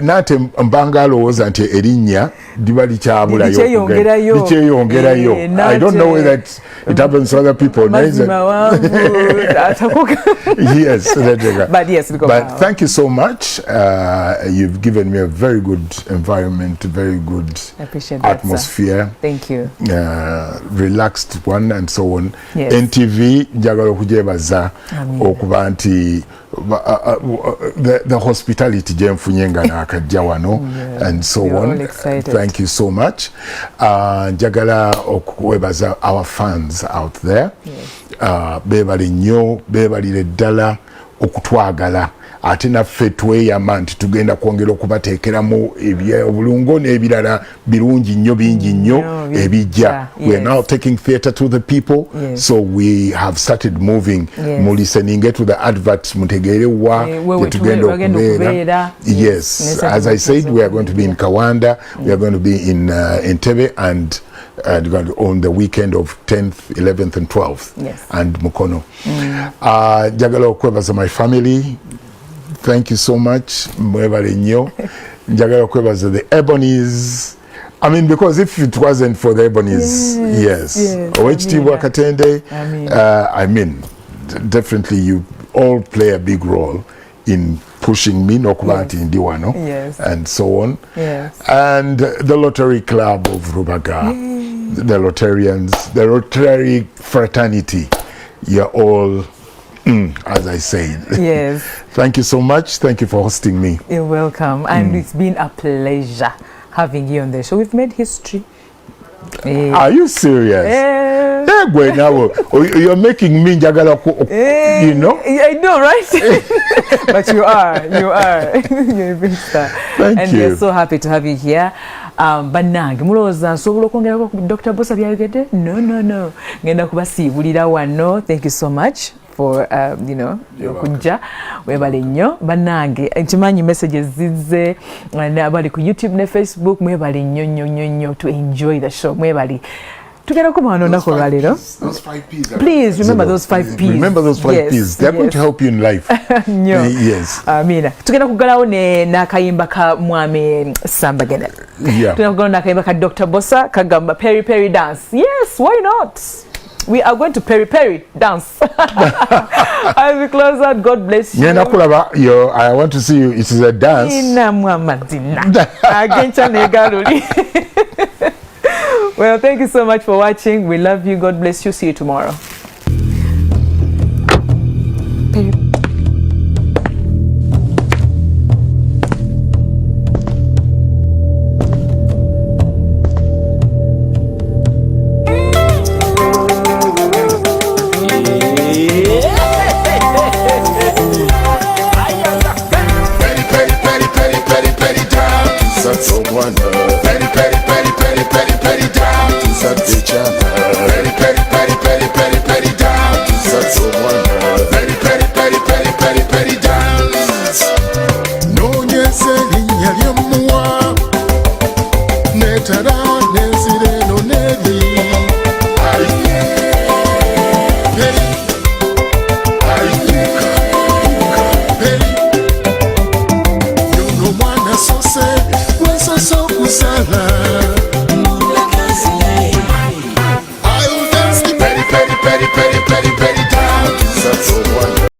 Nante mbanga alowooza nti erinnya diba likyabulayo. I don't know whether it happens to other people. Yes, but thank you so much. You've given me a very good environment, very good atmosphere. Thank you. Relaxed one and so on. Yes. NTV njagala okujebaza okuba nti the hospitality jenfunye nga nakajja wano and so on. Thank you so much. Njagala okwebaza our fans out there. Bebali nnyo, bebalire ddala okutwagala. Ate naffe tweyama nti tugenda kwongera okubateekeramu obulungo n'ebirala birungi nnyo bingi nnyo ebijja. We are now taking theatre to the people, so we have started moving. Mu listening to the adverts mutegeere wa tugenda okubeera. Yes, as I said, we are going to be in Kawanda, we are going to be in Entebbe and on the weekend of 10th, 11th and 12th and Mukono. Njagala okwebaza my family. Thank you so much. Mwebale nnyo. Njagala okwebaza the ebonies. I mean, because if it wasn't for the ebonies, yes. Owekitiibwa Katende, I mean, definitely you all play a big role in pushing me nokuba nti ndi wano and so on. And the Rotary Club of Rubaga, the Rotarians, the Rotary fraternity, you're all as I said. Yes. Thank you so much. Thank you for hosting me. You're welcome. And it's been a pleasure having you on the show. We've made history. Are you serious? You're making me njagala you know? I know, right? But you are. You're a big star. Thank you. We're so happy to have you here. Bannange mulowooza nsobola okwongerako ku Dr. Bbosa byayogedde? No. Ngenda kubasiibulira wano. Thank you so much for okujja webale nnyo bannange nkimanyi messages zizze abali ku YouTube ne Facebook mwebale nnyo to enjoy the show mwebali tugenda kuba wano olunaku olwaleero. Please remember those 5 P's. Remember those 5 P's. They're going to help you in life. Yes. Amina. Tugenda kugalawo n'akayimba ka mwami Sambagene. Tugenda kugalawo n'akayimba ka Dr. Bbosa kagamba peri peri dance. Yes, why not? We are going to peri dance. As we close out, God bless you. I want to see you. It is a dance. Well, thank you so much for watching. We love you. God bless you. See you tomorrow. Kusala